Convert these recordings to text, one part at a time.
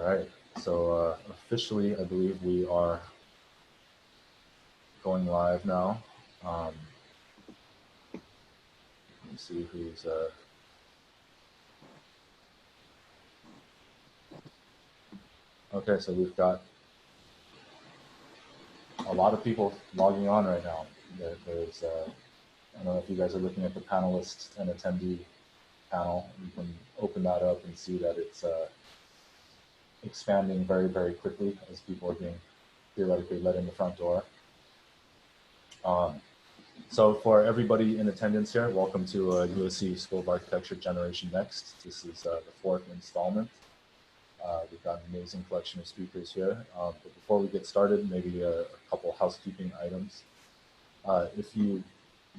right, so officially, I believe we are going live now. Let me see who's. Okay, so we've got a lot of people logging on right now. There's, I don't know if you guys are looking at the panelists and attendee panel. You can open that up and see that it's expanding very, very quickly as people are being theoretically let in the front door. So for everybody in attendance here, welcome to USC School of Architecture Generation Next. This is the fourth installment. We've got an amazing collection of speakers here. But before we get started, maybe a couple housekeeping items. If you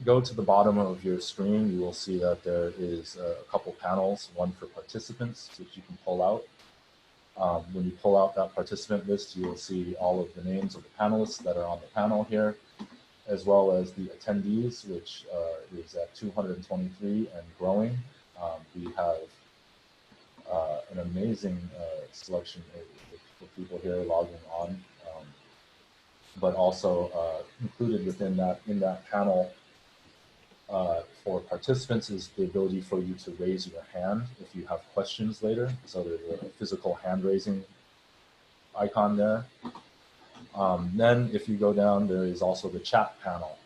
go to the bottom of your screen, you will see that there is a couple panels, one for participants, which you can pull out. When you pull out that participant list, you will see all of the names of the panelists that are on the panel here, as well as the attendees, which is at 223 and growing. We have an amazing selection of people here logging on, but also included within that, in that panel for participants is the ability for you to raise your hand if you have questions later. So there's a physical hand raising icon there. Then if you go down, there is also the chat panel.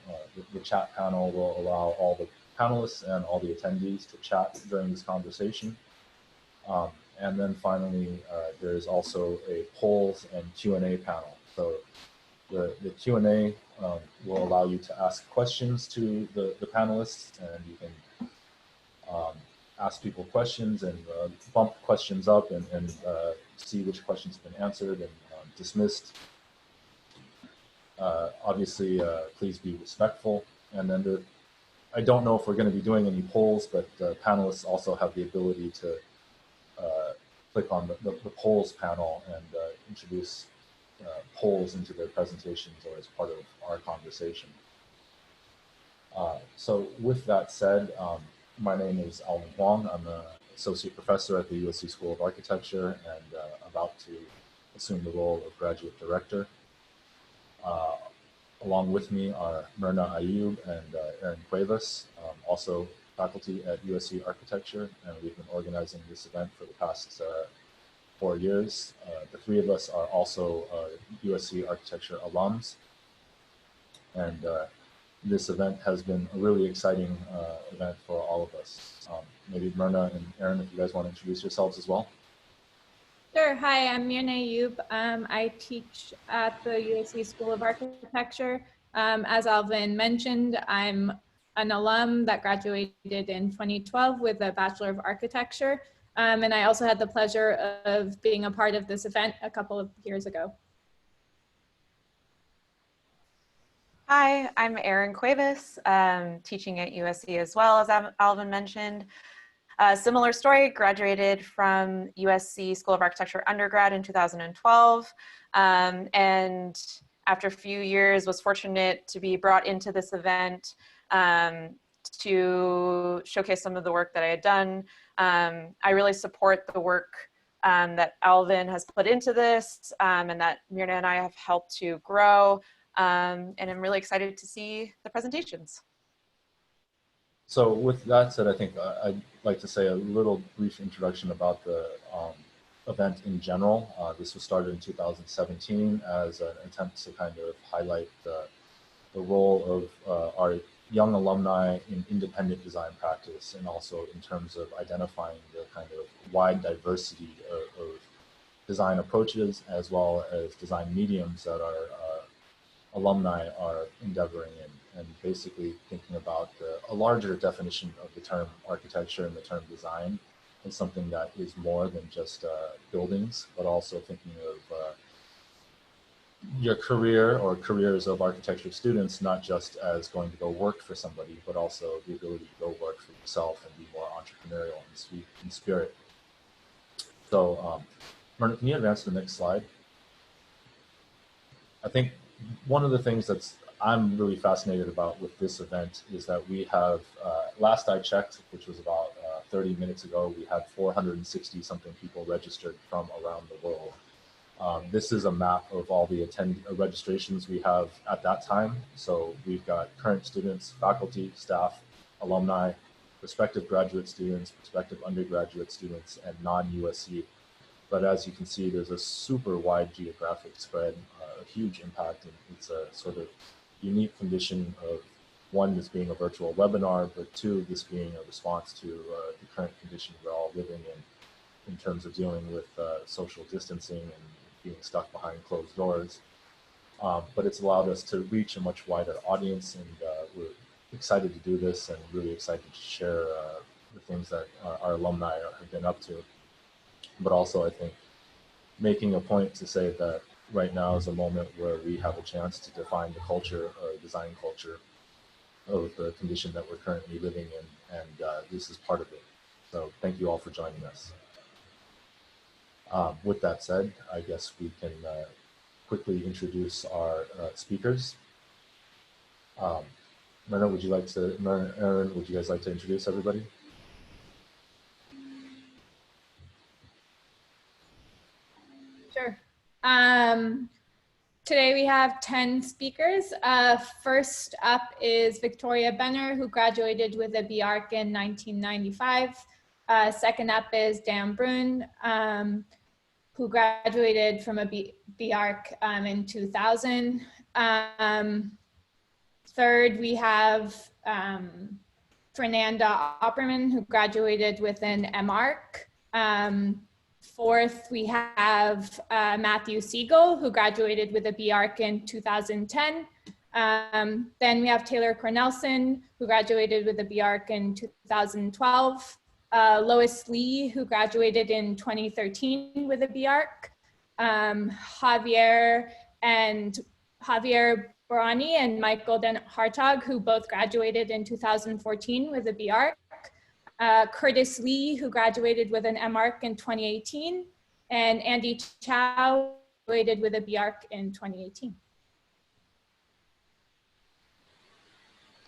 The chat panel will allow all the panelists and all the attendees to chat during this conversation. And then finally, there is also a polls and Q&A panel. So the Q&A will allow you to ask questions to the panelists, and you can ask people questions and bump questions up and see which questions have been answered and dismissed. Obviously, please be respectful. And then I don't know if we're going to be doing any polls, but the panelists also have the ability to click on the polls panel and introduce polls into their presentations or as part of our conversation. So with that said, my name is Wong. I'm an associate professor at the USC School of Architecture and about to assume the role of graduate director. Along with me are Myrna Ayub and Aaron Cuevas, also faculty at USC Architecture, and we've been organizing this event for the past 4 years. The three of us are also USC Architecture alums, and this event has been a really exciting event for all of us. Maybe Myrna and Aaron, if you guys want to introduce yourselves as well. Sure. Hi, I'm Myrna Ayub. I teach at the USC School of Architecture. As Alvin mentioned, I'm an alum that graduated in 2012 with a Bachelor of Architecture. And I also had the pleasure of being a part of this event a couple of years ago. Hi, I'm Erin Cuevas, teaching at USC as well, as Alvin mentioned. Similar story, graduated from USC School of Architecture undergrad in 2012. And after a few years was fortunate to be brought into this event to showcase some of the work that I had done. I really support the work that Alvin has put into this and that Myrna and I have helped to grow. And I'm really excited to see the presentations. So with that said, I think I'd like to say a little brief introduction about the event in general. This was started in 2017 as an attempt to kind of highlight the role of our young alumni in independent design practice, and also in terms of identifying the kind of wide diversity of design approaches as well as design mediums that our alumni are endeavoring in, and basically thinking about a larger definition of the term architecture and the term design as something that is more than just buildings, but also thinking of your career or careers of architecture students, not just as going to go work for somebody, but also the ability to go work for yourself and be more entrepreneurial in spirit. So, Myrna, can you advance to the next slide? I think one of the things I'm really fascinated about with this event is that we have, last I checked, which was about 30 minutes ago, we had 460 something people registered from around the world. This is a map of all the registrations we have at that time. So we've got current students, faculty, staff, alumni, prospective graduate students, prospective undergraduate students, and non-USC. But as you can see, there's a super wide geographic spread, a huge impact, and it's a sort of unique condition of, one, this being a virtual webinar, but two, this being a response to the current condition we're all living in terms of dealing with social distancing and being stuck behind closed doors. But it's allowed us to reach a much wider audience, and we're excited to do this and really excited to share the things that our alumni have been up to. But also, I think, making a point to say that right now is a moment where we have a chance to define the culture, or design culture, of the condition that we're currently living in, and this is part of it. So thank you all for joining us. With that said, I guess we can quickly introduce our speakers. Aaron, would you guys like to introduce everybody? Sure. Today we have 10 speakers. First up is Victoria Behner, who graduated with a B.Arch in 1995. Second up is Dan Brunn, who graduated from a B.Arch in 2000. Third, we have Fernanda Offerman, who graduated with an M.Arch. Fourth, we have Matthew Siegel, who graduated with a B.Arch in 2010. Then we have Taylor Cornelson, who graduated with a B.Arch in 2012. Lois Lee, who graduated in 2013 with a B.Arch. Javier Borrani and Michael Den Hartzog, who both graduated in 2014 with a B.Arch. Curtis Lee, who graduated with an M.Arch in 2018, and Andy Chau graduated with a B.Arch in 2018.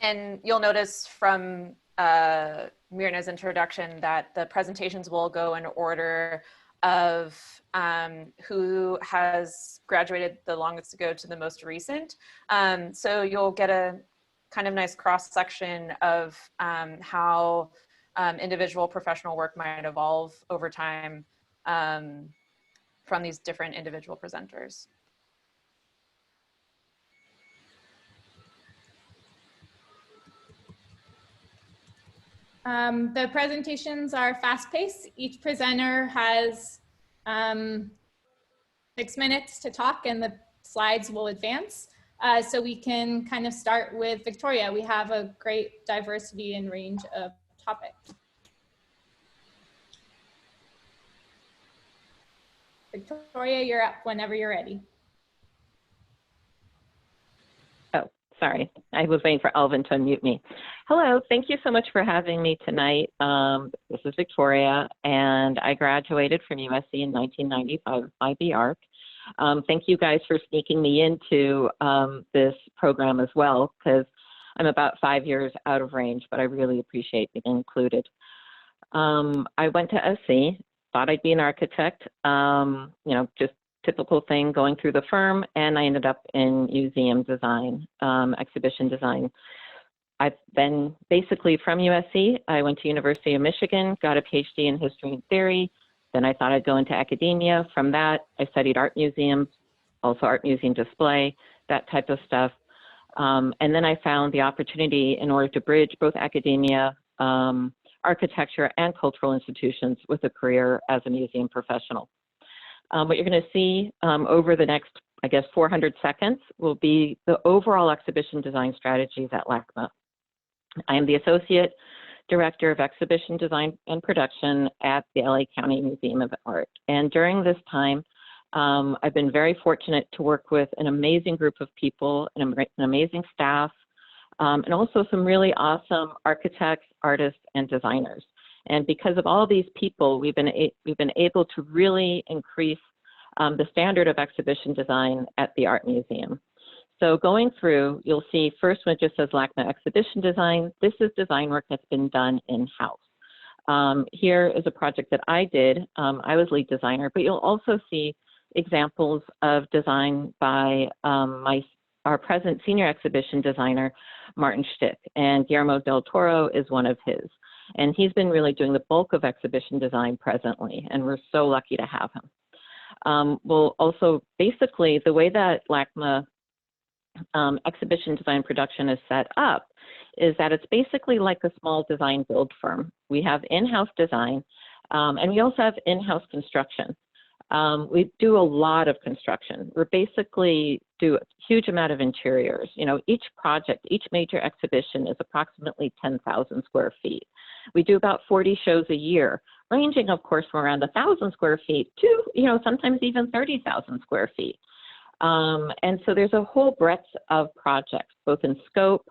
And you'll notice from Mirna's introduction that the presentations will go in order of who has graduated the longest ago to the most recent. So you'll get a kind of nice cross-section of how individual professional work might evolve over time from these different individual presenters. The presentations are fast-paced. Each presenter has 6 minutes to talk, and the slides will advance. So we can kind of start with Victoria. We have a great diversity and range of topics. Victoria, you're up whenever you're ready. Oh, sorry. I was waiting for Alvin to unmute me. Hello, thank you so much for having me tonight. This is Victoria, and I graduated from USC in 1995 by B.Arch. Thank you guys for sneaking me into this program as well, because I'm about 5 years out of range, but I really appreciate being included. I went to SC, thought I'd be an architect, you know, just typical thing going through the firm, and I ended up in museum design, exhibition design. I've been basically from USC. I went to University of Michigan, got a PhD in history and theory. Then I thought I'd go into academia. From that, I studied art museums, also art museum display, that type of stuff. And then I found the opportunity in order to bridge both academia, architecture, and cultural institutions with a career as a museum professional. What you're going to see over the next, I guess, 400 seconds will be the overall exhibition design strategies at LACMA. I am the Associate Director of Exhibition Design and Production at the LA County Museum of Art. And during this time, I've been very fortunate to work with an amazing group of people, an amazing staff, and also some really awesome architects, artists, and designers. And because of all these people, we've been able to really increase the standard of exhibition design at the Art Museum. So going through, you'll see first when it just says LACMA exhibition design, this is design work that's been done in-house. Here is a project that I did. I was lead designer, but you'll also see examples of design by our present senior exhibition designer, Martin Stick, and Guillermo del Toro is one of his. And he's been really doing the bulk of exhibition design presently, and we're so lucky to have him. We'll also, basically, the way that LACMA exhibition design production is set up is that it's basically like a small design build firm. We have in-house design, and we also have in-house construction. We do a lot of construction. We basically do a huge amount of interiors. You know, each project, each major exhibition is approximately 10,000 square feet. We do about 40 shows a year, ranging, of course, from around 1,000 square feet to, you know, sometimes even 30,000 square feet. And so there's a whole breadth of projects, both in scope,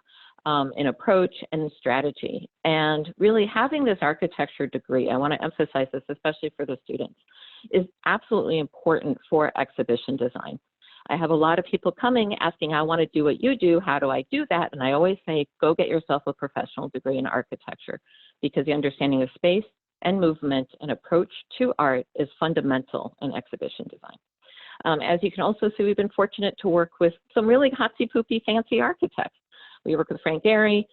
in approach, and in strategy. And really having this architecture degree, I want to emphasize this, especially for the students, is absolutely important for exhibition design. I have a lot of people coming asking, I want to do what you do, how do I do that? And I always say, go get yourself a professional degree in architecture, because the understanding of space and movement and approach to art is fundamental in exhibition design. As you can also see, we've been fortunate to work with some really hotsy-poopy fancy architects. We work with Frank Gehry.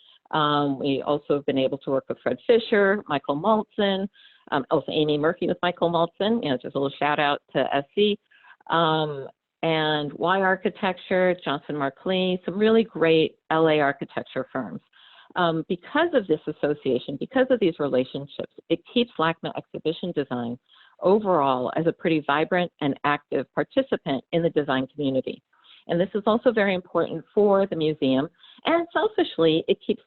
We also have been able to work with Fred Fisher, Michael Maltzin, also Amy Murphy with Michael Maltzin, you know, just a little shout out to SC, and Y Architecture, Johnson Mark Lee, some really great LA architecture firms. Because of this association, because of these relationships, it keeps LACMA exhibition design overall as a pretty vibrant and active participant in the design community. And this is also very important for the museum. And selfishly, it keeps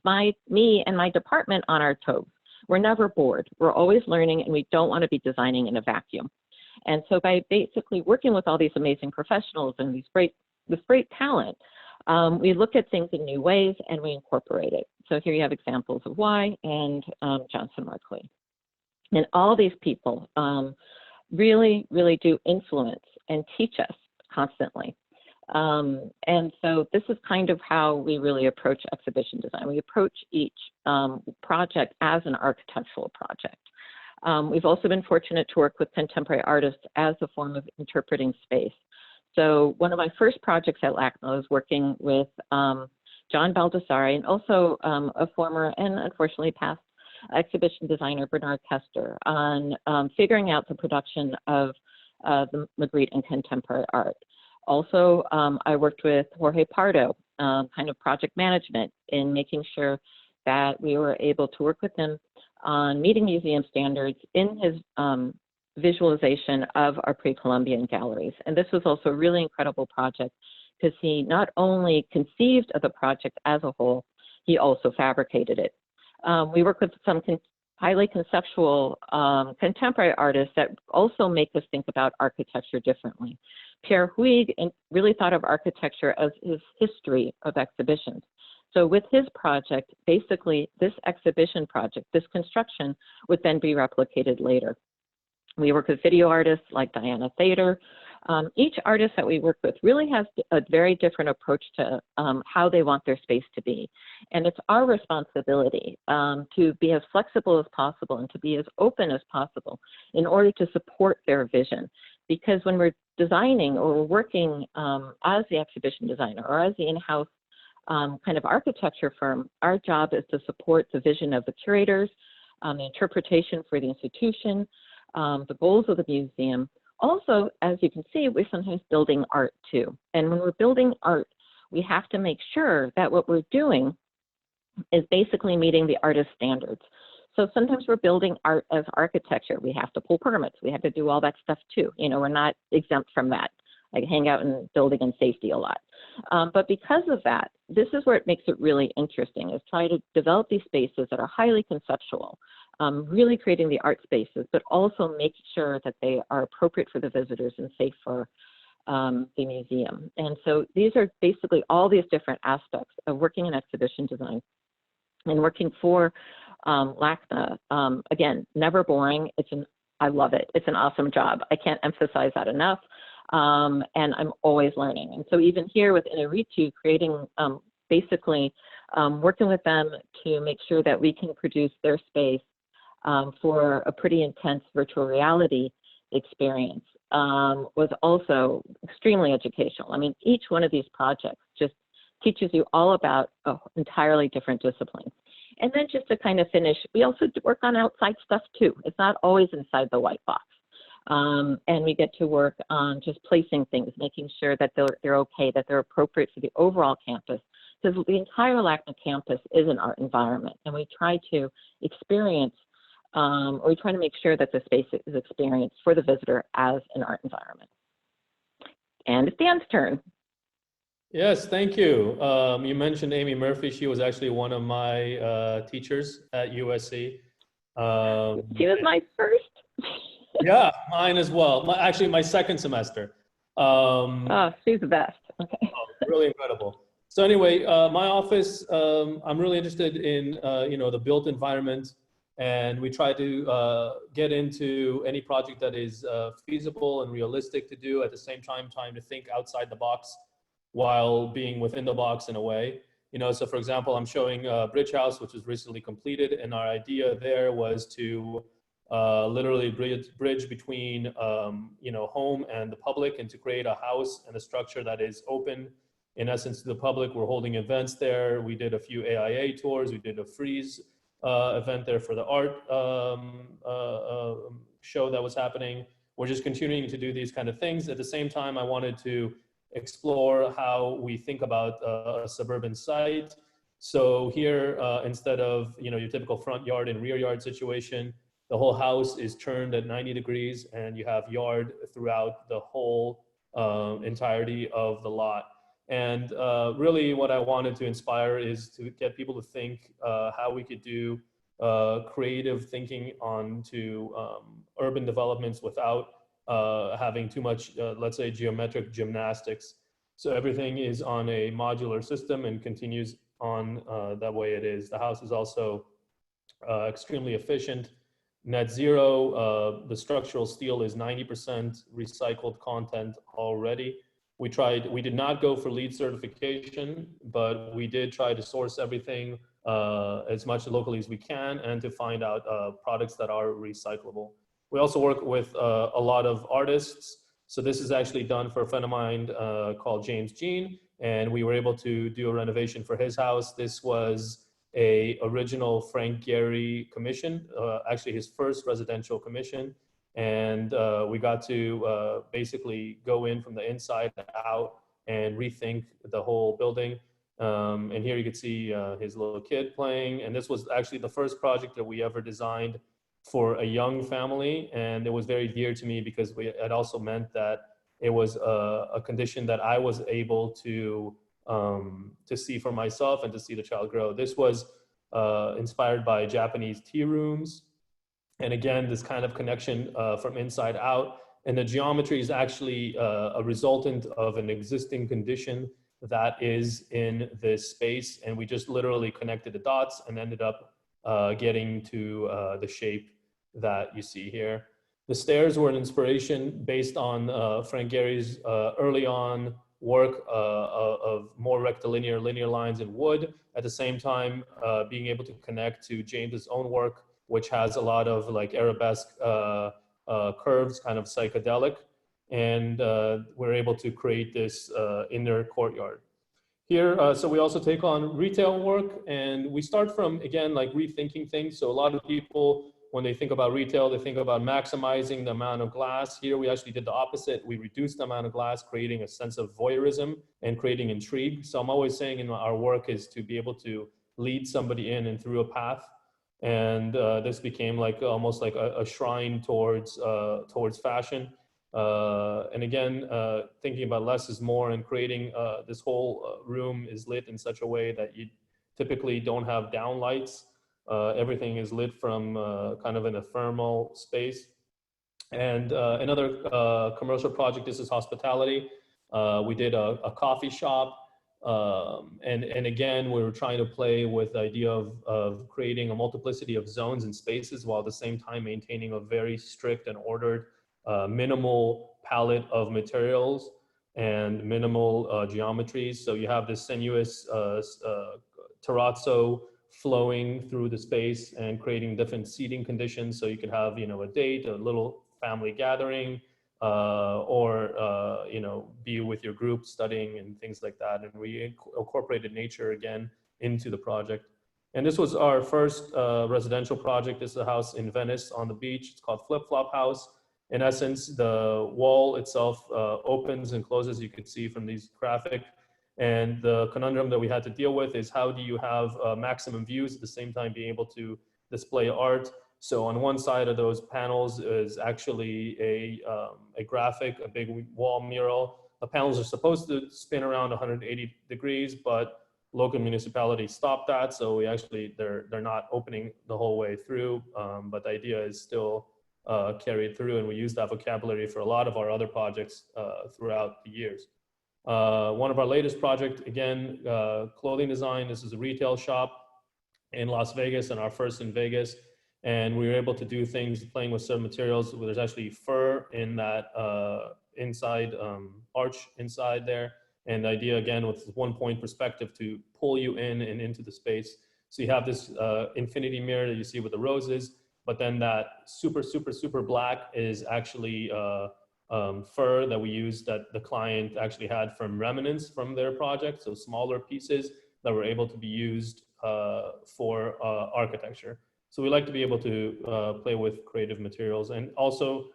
me and my department on our toes. We're never bored. We're always learning, and we don't want to be designing in a vacuum. And so by basically working with all these amazing professionals and this great talent, we look at things in new ways and we incorporate it. So here you have examples of Y and Johnson Mark Lee. And all these people really, really do influence and teach us constantly. And so this is kind of how we really approach exhibition design. We approach each project as an architectural project. We've also been fortunate to work with contemporary artists as a form of interpreting space. So one of my first projects at LACMA was working with John Baldessari, and also a former and unfortunately past exhibition designer, Bernard Kester, on figuring out the production of the Magritte and contemporary art. Also, I worked with Jorge Pardo, kind of project management, in making sure that we were able to work with him on meeting museum standards in his visualization of our pre-Columbian galleries. And this was also a really incredible project because he not only conceived of the project as a whole, he also fabricated it. We work with some highly conceptual contemporary artists that also make us think about architecture differently. Pierre Huyghe really thought of architecture as his history of exhibitions. So with his project, basically this exhibition project, this construction would then be replicated later. We work with video artists like Diana Thader. Each artist that we work with really has a very different approach to how they want their space to be. And it's our responsibility to be as flexible as possible and to be as open as possible in order to support their vision. Because when we're designing or we're working as the exhibition designer or as the in-house kind of architecture firm, our job is to support the vision of the curators, the interpretation for the institution, the goals of the museum. Also, as you can see, we're sometimes building art too. And when we're building art, we have to make sure that what we're doing is basically meeting the artist's standards. So sometimes we're building art as architecture. We have to pull permits. We have to do all that stuff too. You know, we're not exempt from that. I hang out in building and safety a lot. But because of that, this is where it makes it really interesting, is try to develop these spaces that are highly conceptual, really creating the art spaces, but also making sure that they are appropriate for the visitors and safe for the museum. And so these are basically all these different aspects of working in exhibition design and working for LACMA. Again, never boring. I love it. It's an awesome job. I can't emphasize that enough. And I'm always learning. And so even here with Inaritu, creating basically working with them to make sure that we can produce their space for a pretty intense virtual reality experience was also extremely educational. I mean, each one of these projects just teaches you all about entirely different disciplines. And then just to kind of finish, we also work on outside stuff too. It's not always inside the white box. And we get to work on just placing things, making sure that they're okay, that they're appropriate for the overall campus. Because the entire LACMA campus is an art environment, and we try to experience, or we try to make sure that the space is experienced for the visitor as an art environment. And it's Dan's turn. Yes, thank you. You mentioned Amy Murphy. She was actually one of my teachers at USC. She was my first. Yeah, mine as well. Actually, my second semester. Oh, she's the best. Okay. Really incredible. So anyway, my office, I'm really interested in, the built environment, and we try to get into any project that is feasible and realistic to do, at the same time trying to think outside the box while being within the box in a way. So for example, I'm showing Bridge House, which was recently completed, and our idea there was to literally bridge between, home and the public, and to create a house and a structure that is open, in essence, to the public. We're holding events there. We did a few AIA tours. We did a freeze event there for the art show that was happening. We're just continuing to do these kind of things. At the same time, I wanted to explore how we think about a suburban site. So here, instead of your typical front yard and rear yard situation, the whole house is turned at 90 degrees, and you have yard throughout the whole entirety of the lot. And really what I wanted to inspire is to get people to think how we could do creative thinking onto urban developments without having too much, let's say, geometric gymnastics. So everything is on a modular system and continues on that way it is. The house is also extremely efficient. Net zero, the structural steel is 90% recycled content already. We did not go for LEED certification, but we did try to source everything as much locally as we can, and to find out products that are recyclable. We also work with a lot of artists. So this is actually done for a friend of mine called James Jean, and we were able to do a renovation for his house. This was a original Frank Gehry commission, actually his first residential commission. And we got to basically go in from the inside out and rethink the whole building. And here you can see his little kid playing. And this was actually the first project that we ever designed for a young family. And it was very dear to me because it also meant that it was a condition that I was able to see for myself and to see the child grow. This was inspired by Japanese tea rooms. And again, this kind of connection from inside out. And the geometry is actually a resultant of an existing condition that is in this space. And we just literally connected the dots and ended up getting to the shape that you see here. The stairs were an inspiration based on Frank Gehry's early on work of more rectilinear linear lines in wood. At the same time, being able to connect to James's own work, which has a lot of like arabesque curves, kind of psychedelic. And we're able to create this inner courtyard. Here, so we also take on retail work, and we start from, again, like rethinking things. So a lot of people, when they think about retail, they think about maximizing the amount of glass. Here, we actually did the opposite. We reduced the amount of glass, creating a sense of voyeurism and creating intrigue. So I'm always saying in our work is to be able to lead somebody in and through a path. And this became like almost like a shrine towards fashion. And again, thinking about less is more, and creating this whole room is lit in such a way that you typically don't have downlights. Everything is lit from kind of in a thermal space. And another commercial project, this is hospitality. We did a coffee shop. And again, we were trying to play with the idea of creating a multiplicity of zones and spaces, while at the same time maintaining a very strict and ordered minimal palette of materials and minimal geometries. So you have this sinuous terrazzo flowing through the space and creating different seating conditions. So you could have, you know, a date, a little family gathering, or, you know, be with your group studying and things like that. And we incorporated nature again into the project. And this was our first residential project. This is a house in Venice on the beach. It's called Flip Flop House. In essence, the wall itself opens and closes, you can see from these graphic. And the conundrum that we had to deal with is how do you have maximum views at the same time being able to display art. So on one side of those panels is actually a graphic, a big wall mural. The panels are supposed to spin around 180 degrees, but local municipalities stopped that. So we actually, they're not opening the whole way through, but the idea is still carried through, and we use that vocabulary for a lot of our other projects throughout the years. One of our latest projects, again, clothing design. This is a retail shop in Las Vegas, and our first in Vegas. And we were able to do things playing with certain materials. There's actually fur in that inside arch inside there. And the idea, again, with 1 point perspective to pull you in and into the space. So you have this infinity mirror that you see with the roses, but then that super, super, super black is actually fur that we used that the client actually had from remnants from their project. So smaller pieces that were able to be used for architecture. So we like to be able to play with creative materials. And also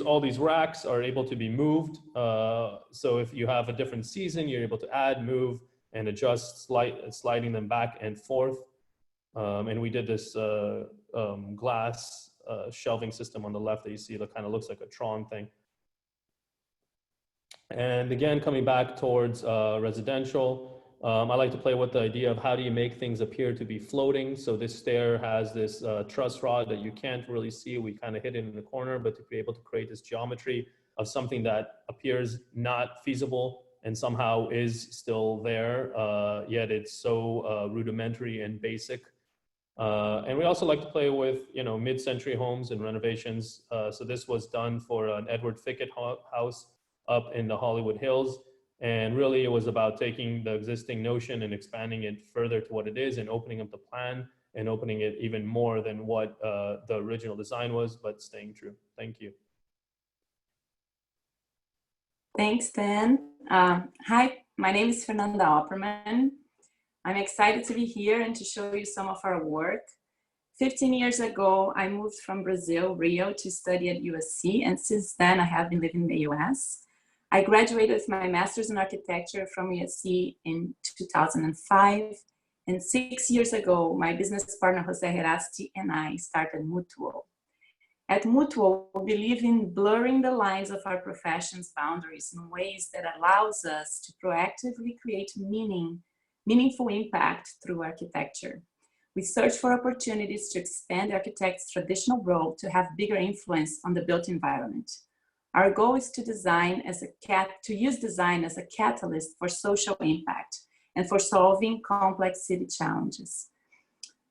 all these racks are able to be moved. So if you have a different season, you're able to add, move, and adjust, sliding them back and forth. And we did this glass shelving system on the left that you see that kind of looks like a Tron thing. And again, coming back towards residential, I like to play with the idea of how do you make things appear to be floating. So this stair has this truss rod that you can't really see. We kind of hid it in the corner, but to be able to create this geometry of something that appears not feasible and somehow is still there, yet it's so rudimentary and basic. And we also like to play with, you know, mid-century homes and renovations. So this was done for an Edward Fickett house up in the Hollywood Hills. And really it was about taking the existing notion and expanding it further to what it is and opening up the plan and opening it even more than what the original design was, but staying true. Thank you. Thanks, Dan. Hi, my name is Fernanda Offerman. I'm excited to be here and to show you some of our work. 15 years ago, I moved from Brazil, Rio, to study at USC, and since then I have been living in the US. I graduated with my master's in architecture from USC in 2005, and 6 years ago, my business partner, Jose Herasti, and I started Mutuo. At Mutuo, we believe in blurring the lines of our profession's boundaries in ways that allows us to proactively create meaningful impact through architecture. We search for opportunities to expand the architect's traditional role to have bigger influence on the built environment. Our goal is to use design as a catalyst for social impact and for solving complex city challenges.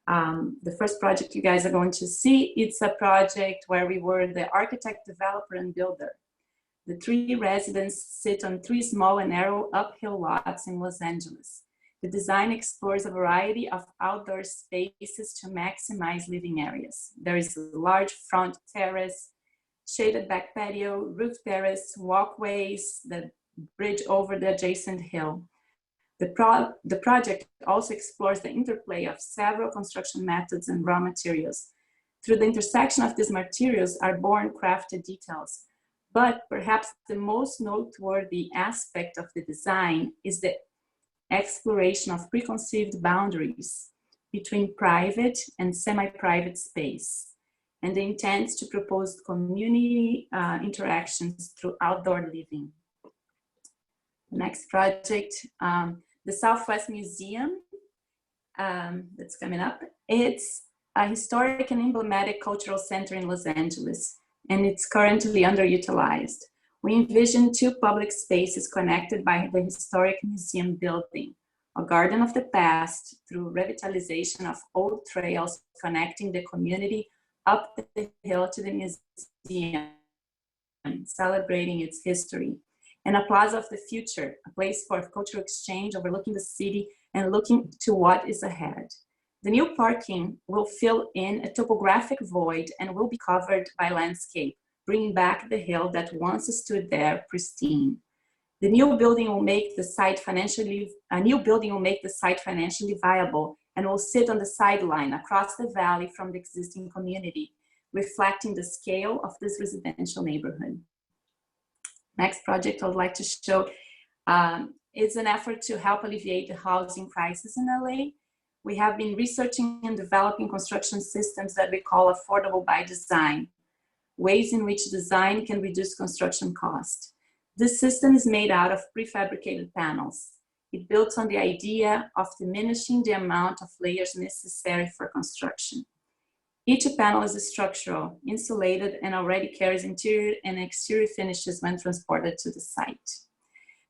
The first project you guys are going to see, it's a project where we were the architect, developer, and builder. The 3 residents sit on 3 small and narrow uphill lots in Los Angeles. The design explores a variety of outdoor spaces to maximize living areas. There is a large front terrace, shaded back patio, roof terrace, walkways that bridge over the adjacent hill. The project also explores the interplay of several construction methods and raw materials. Through the intersection of these materials are born crafted details. But perhaps the most noteworthy aspect of the design is the exploration of preconceived boundaries between private and semi-private space, and the intent to propose community interactions through outdoor living. The next project, the Southwest Museum, that's coming up. It's a historic and emblematic cultural center in Los Angeles, and it's currently underutilized. We envision 2 public spaces connected by the historic museum building, a garden of the past through revitalization of old trails connecting the community up the hill to the museum, celebrating its history, and a plaza of the future, a place for cultural exchange overlooking the city and looking to what is ahead. The new parking will fill in a topographic void and will be covered by landscape, bringing back the hill that once stood there pristine. The new building will make the site financially viable and will sit on the sideline across the valley from the existing community, reflecting the scale of this residential neighborhood. Next project I would like to show is an effort to help alleviate the housing crisis in LA. We have been researching and developing construction systems that we call affordable by design, ways in which design can reduce construction cost. This system is made out of prefabricated panels. It builds on the idea of diminishing the amount of layers necessary for construction. Each panel is structural, insulated, and already carries interior and exterior finishes when transported to the site.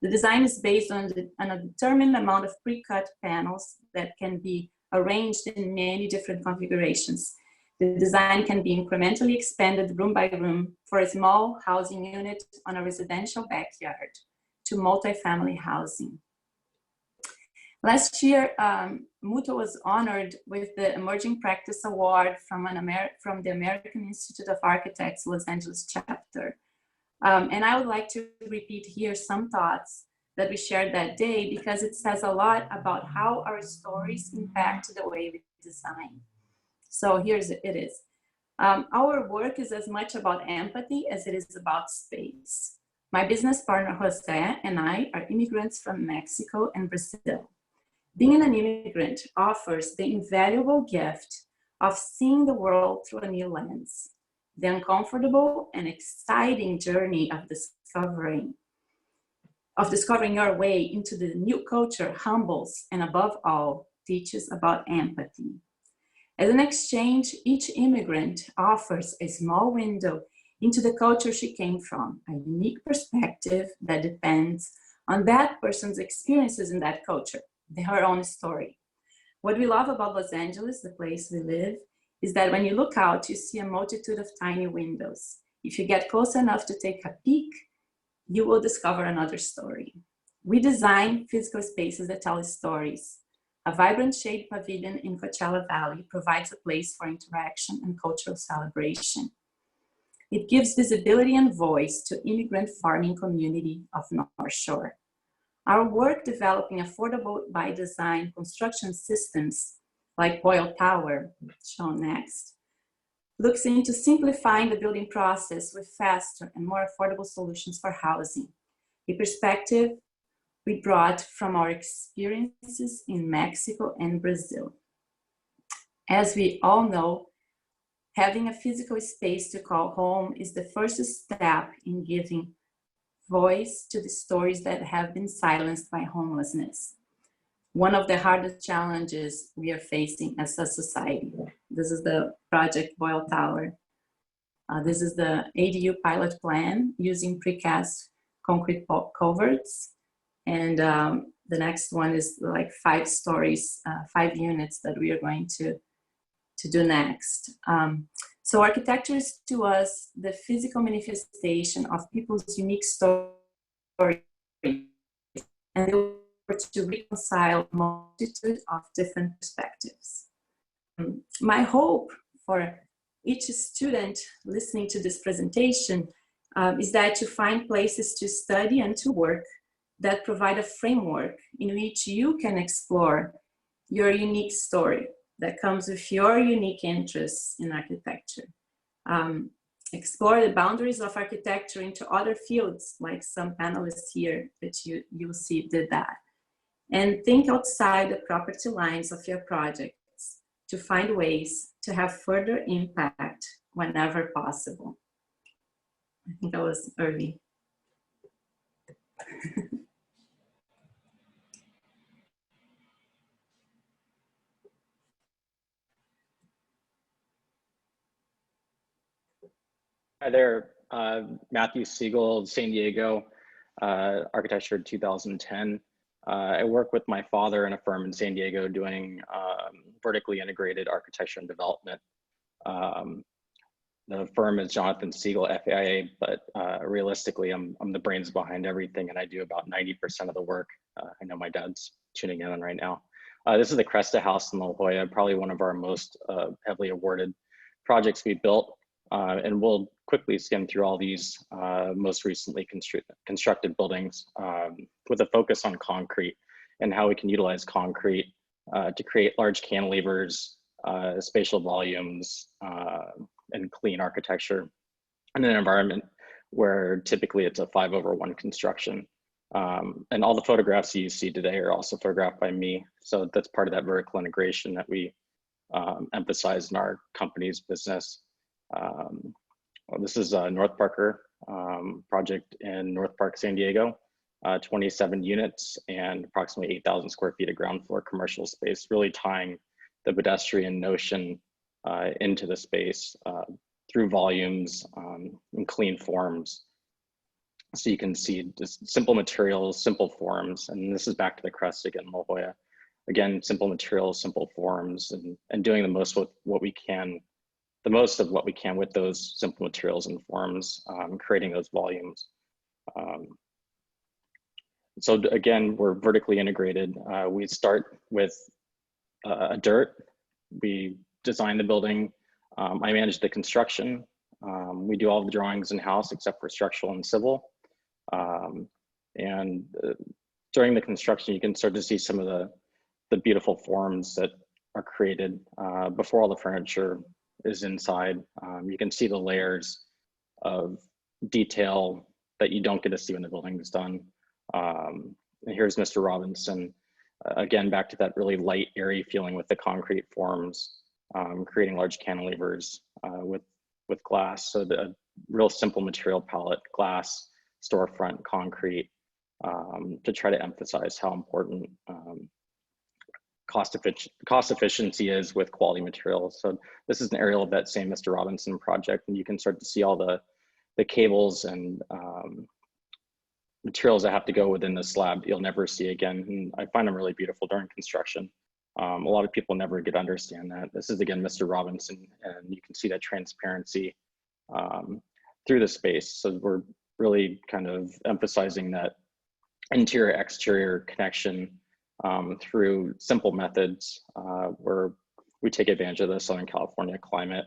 The design is based on a determined amount of pre-cut panels that can be arranged in many different configurations. The design can be incrementally expanded room by room for a small housing unit on a residential backyard to multifamily housing. Last year, Muto was honored with the Emerging Practice Award from the American Institute of Architects Los Angeles chapter. And I would like to repeat here some thoughts that we shared that day because it says a lot about how our stories impact the way we design. So it is. Our work is as much about empathy as it is about space. My business partner, Jose, and I are immigrants from Mexico and Brazil. Being an immigrant offers the invaluable gift of seeing the world through a new lens, the uncomfortable and exciting journey of discovering your way into the new culture humbles and above all, teaches about empathy. As an exchange, each immigrant offers a small window into the culture she came from, a unique perspective that depends on that person's experiences in that culture, her own story. What we love about Los Angeles, the place we live, is that when you look out, you see a multitude of tiny windows. If you get close enough to take a peek, you will discover another story. We design physical spaces that tell stories. A vibrant shade pavilion in Coachella Valley provides a place for interaction and cultural celebration. It gives visibility and voice to immigrant farming community of North Shore. Our work developing affordable by design construction systems like Boyle Tower, shown next, looks into simplifying the building process with faster and more affordable solutions for housing, a perspective we brought from our experiences in Mexico and Brazil. As we all know, having a physical space to call home is the first step in giving voice to the stories that have been silenced by homelessness. One of the hardest challenges we are facing as a society. This is the project Boyle Tower. This is the ADU pilot plan using precast concrete culverts. And the next one is like 5 stories, 5 units that we are going to do next. So architecture is to us the physical manifestation of people's unique stories and to reconcile a multitude of different perspectives. My hope for each student listening to this presentation is that you find places to study and to work that provide a framework in which you can explore your unique story that comes with your unique interests in architecture. Explore the boundaries of architecture into other fields, like some panelists here that you'll see did that. And think outside the property lines of your projects to find ways to have further impact whenever possible. I think I was early. Hi there, Matthew Siegel, San Diego, architecture 2010. I work with my father in a firm in San Diego doing vertically integrated architecture and development. The firm is Jonathan Siegel, FAIA, but realistically, I'm the brains behind everything and I do about 90% of the work. I know my dad's tuning in on right now. This is the Cresta house in La Jolla, probably one of our most heavily awarded projects we built. And we'll quickly skim through all these most recently constructed buildings with a focus on concrete and how we can utilize concrete to create large cantilevers, spatial volumes, and clean architecture in an environment where typically it's a 5/1 construction. And all the photographs you see today are also photographed by me. So that's part of that vertical integration that we emphasize in our company's business. Well, this is a North Parker project in North Park, San Diego, 27 units and approximately 8,000 square feet of ground floor commercial space, really tying the pedestrian notion into the space through volumes and clean forms. So you can see just simple materials, simple forms, and this is back to the Cresta again, La Jolla. Again, simple materials, simple forms, and doing the most with what we can, the most of what we can with those simple materials and forms, creating those volumes. So again, we're vertically integrated. We start with dirt. We design the building. I manage the construction. We do all the drawings in-house except for structural and civil. During the construction, you can start to see some of the beautiful forms that are created before all the furniture is inside. You can see the layers of detail that you don't get to see when the building is done. And here's Mr. Robinson, again, back to that really light, airy feeling with the concrete forms, creating large cantilevers with glass. So the real simple material palette, glass, storefront, concrete, to try to emphasize how important cost efficiency is with quality materials. So this is an aerial of that same Mr. Robinson project, and you can start to see all the cables and materials that have to go within the slab that you'll never see again. And I find them really beautiful during construction. A lot of people never get to understand that. This is again Mr. Robinson, and you can see that transparency through the space. So we're really kind of emphasizing that interior exterior connection through simple methods where we take advantage of the Southern California climate.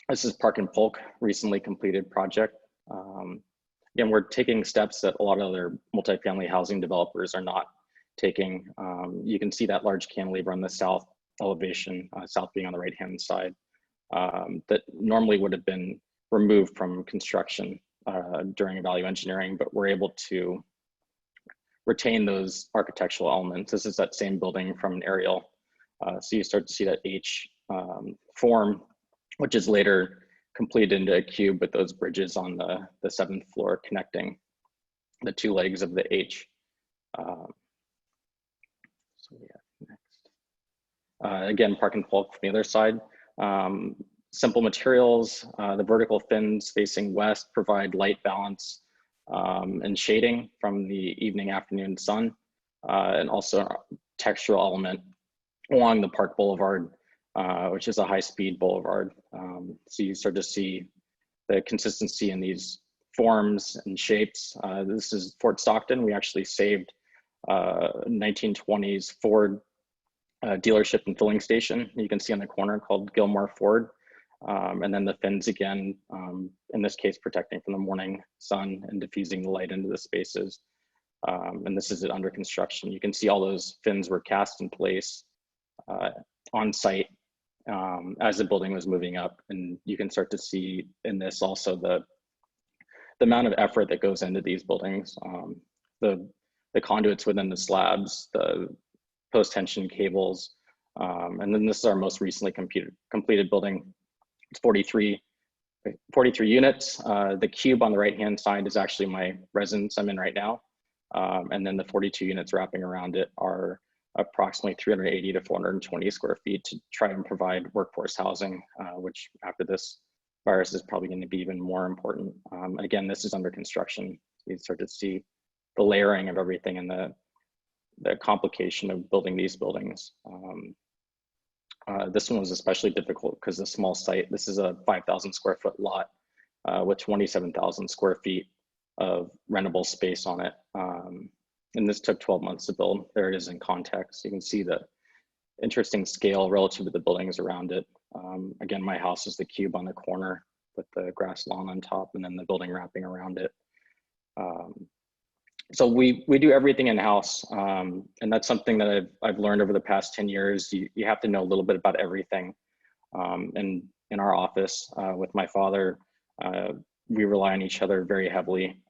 This is Park and Polk, recently completed project. Again, we're taking steps that a lot of other multifamily housing developers are not taking. You can see that large cantilever on the south elevation, south being on the right-hand side, that normally would have been removed from construction during value engineering, but we're able to retain those architectural elements. This is that same building from an aerial. So you start to see that H form, which is later completed into a cube with those bridges on the 7th floor connecting the two legs of the H. So yeah, next. Again, Park and Polk from the other side. Simple materials, the vertical fins facing west provide light balance and shading from the evening afternoon sun, and also textural element along the Park Boulevard, which is a high-speed boulevard. So you start to see the consistency in these forms and shapes. This is Fort Stockton. We actually saved 1920s Ford dealership and filling station. You can see on the corner called Gilmore Ford. And then the fins again, in this case, protecting from the morning sun and diffusing the light into the spaces. And this is it under construction. You can see all those fins were cast in place on site as the building was moving up. And you can start to see in this also the amount of effort that goes into these buildings, the conduits within the slabs, the post-tension cables. And then this is our most recently completed building. It's 43 units. The cube on the right-hand side is actually my residence I'm in right now. And then the 42 units wrapping around it are approximately 380 to 420 square feet to try and provide workforce housing, which after this virus is probably going to be even more important. Again, this is under construction. You start to see the layering of everything and the complication of building these buildings. This one was especially difficult because the small site. This is a 5,000 square foot lot with 27,000 square feet of rentable space on it. And this took 12 months to build. There it is in context. You can see the interesting scale relative to the buildings around it. Again, my house is the cube on the corner with the grass lawn on top and then the building wrapping around it. So we do everything in-house, and that's something that I've learned over the past 10 years. You have to know a little bit about everything. And in our office with my father, we rely on each other very heavily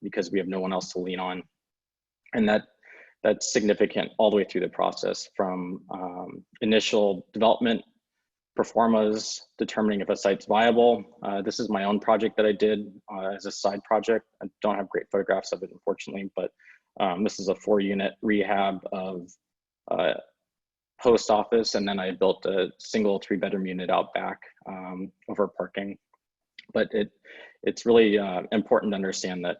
because we have no one else to lean on. And that's significant all the way through the process, from initial development, performas, determining if a site's viable. This is my own project that I did as a side project. I don't have great photographs of it, unfortunately, but this is a 4-unit rehab of post office, and then I built a single 3-bedroom unit out back over parking. But it's really important to understand that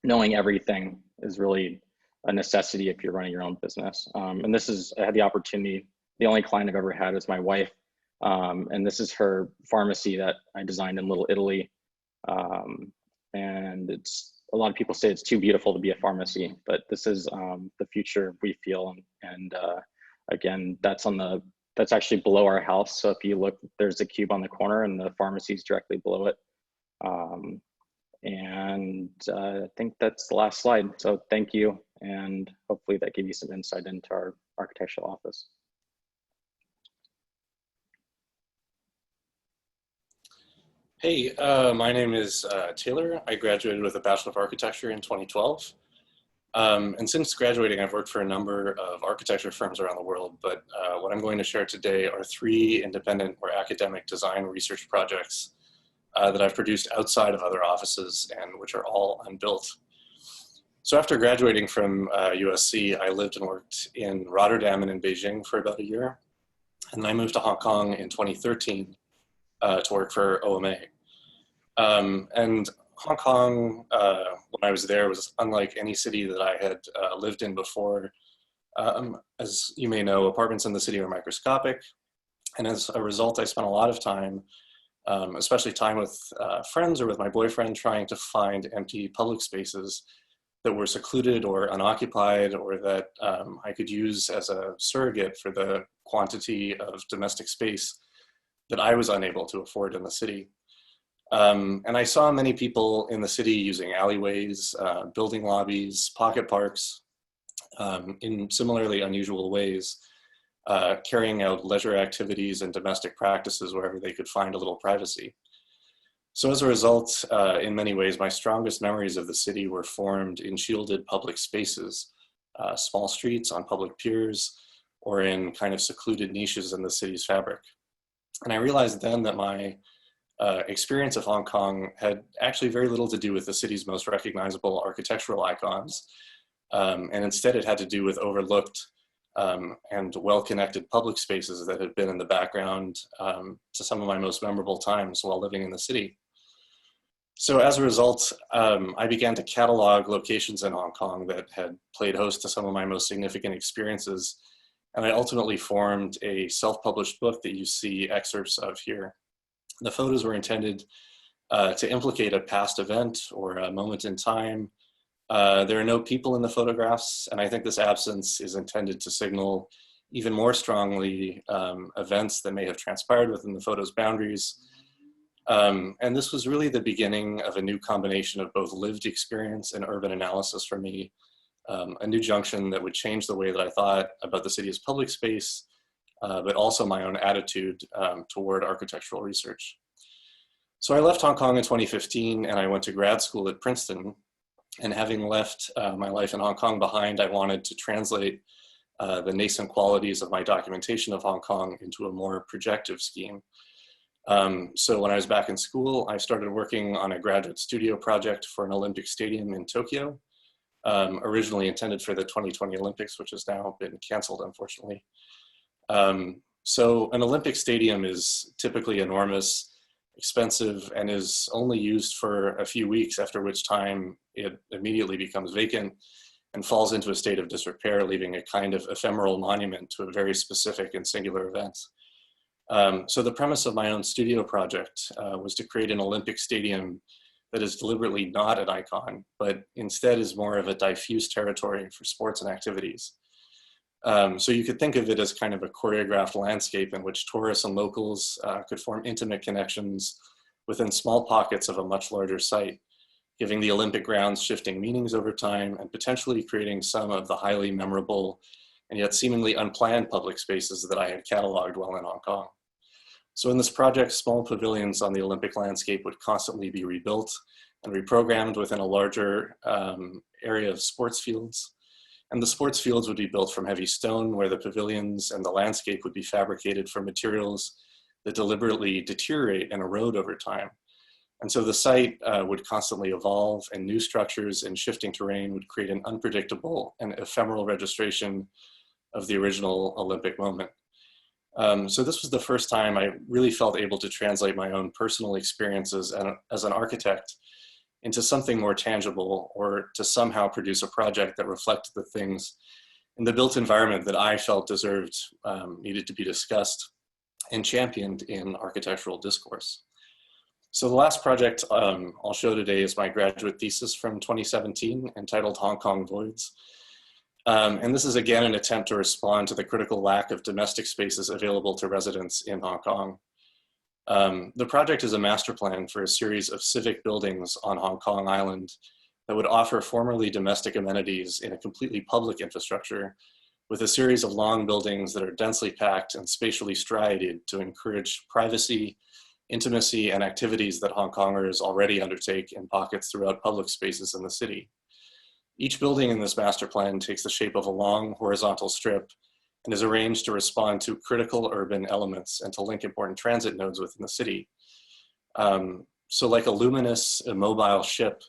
knowing everything is really a necessity if you're running your own business. And I had the opportunity, the only client I've ever had is my wife. And this is her pharmacy that I designed in Little Italy. And a lot of people say it's too beautiful to be a pharmacy, but this is the future we feel. And again, that's actually below our house. So if you look, there's a cube on the corner and the pharmacy is directly below it. I think that's the last slide. So thank you. And hopefully that gave you some insight into our architectural office. Hey, my name is Taylor. I graduated with a Bachelor of Architecture in 2012. And since graduating, I've worked for a number of architecture firms around the world, but what I'm going to share today are 3 independent or academic design research projects that I've produced outside of other offices and which are all unbuilt. So after graduating from USC, I lived and worked in Rotterdam and in Beijing for about a year. And then I moved to Hong Kong in 2013 to work for OMA. And Hong Kong, when I was there, was unlike any city that I had lived in before. As you may know, apartments in the city are microscopic. And as a result, I spent a lot of time, especially time with friends or with my boyfriend, trying to find empty public spaces that were secluded or unoccupied, or that I could use as a surrogate for the quantity of domestic space that I was unable to afford in the city. And I saw many people in the city using alleyways, building lobbies, pocket parks, in similarly unusual ways, carrying out leisure activities and domestic practices wherever they could find a little privacy. So as a result, in many ways, my strongest memories of the city were formed in shielded public spaces, small streets, on public piers, or in kind of secluded niches in the city's fabric. And I realized then that my experience of Hong Kong had actually very little to do with the city's most recognizable architectural icons. And instead it had to do with overlooked and well-connected public spaces that had been in the background to some of my most memorable times while living in the city. So as a result, I began to catalog locations in Hong Kong that had played host to some of my most significant experiences. And I ultimately formed a self-published book that you see excerpts of here. The photos were intended to implicate a past event or a moment in time. There are no people in the photographs, and I think this absence is intended to signal even more strongly events that may have transpired within the photo's boundaries. And this was really the beginning of a new combination of both lived experience and urban analysis for me, a new junction that would change the way that I thought about the city as public space, but also my own attitude toward architectural research. So I left Hong Kong in 2015 and I went to grad school at Princeton. And having left my life in Hong Kong behind, I wanted to translate the nascent qualities of my documentation of Hong Kong into a more projective scheme. So when I was back in school, I started working on a graduate studio project for an Olympic stadium in Tokyo, originally intended for the 2020 Olympics, which has now been canceled, unfortunately. So an Olympic stadium is typically enormous, expensive, and is only used for a few weeks, after which time it immediately becomes vacant and falls into a state of disrepair, leaving a kind of ephemeral monument to a very specific and singular event. So the premise of my own studio project was to create an Olympic stadium that is deliberately not an icon, but instead is more of a diffuse territory for sports and activities. So you could think of it as kind of a choreographed landscape in which tourists and locals could form intimate connections within small pockets of a much larger site, giving the Olympic grounds shifting meanings over time and potentially creating some of the highly memorable and yet seemingly unplanned public spaces that I had cataloged while in Hong Kong. So in this project, small pavilions on the Olympic landscape would constantly be rebuilt and reprogrammed within a larger area of sports fields. And the sports fields would be built from heavy stone, where the pavilions and the landscape would be fabricated from materials that deliberately deteriorate and erode over time. And so the site would constantly evolve, and new structures and shifting terrain would create an unpredictable and ephemeral registration of the original Olympic moment. So this was the first time I really felt able to translate my own personal experiences as an architect into something more tangible, or to somehow produce a project that reflected the things in the built environment that I felt deserved, needed to be discussed and championed in architectural discourse. So the last project I'll show today is my graduate thesis from 2017, entitled Hong Kong Voids. And this is again an attempt to respond to the critical lack of domestic spaces available to residents in Hong Kong. The project is a master plan for a series of civic buildings on Hong Kong Island that would offer formerly domestic amenities in a completely public infrastructure, with a series of long buildings that are densely packed and spatially striated to encourage privacy, intimacy, and activities that Hong Kongers already undertake in pockets throughout public spaces in the city. Each building in this master plan takes the shape of a long horizontal strip and is arranged to respond to critical urban elements and to link important transit nodes within the city. So like a luminous, immobile ship,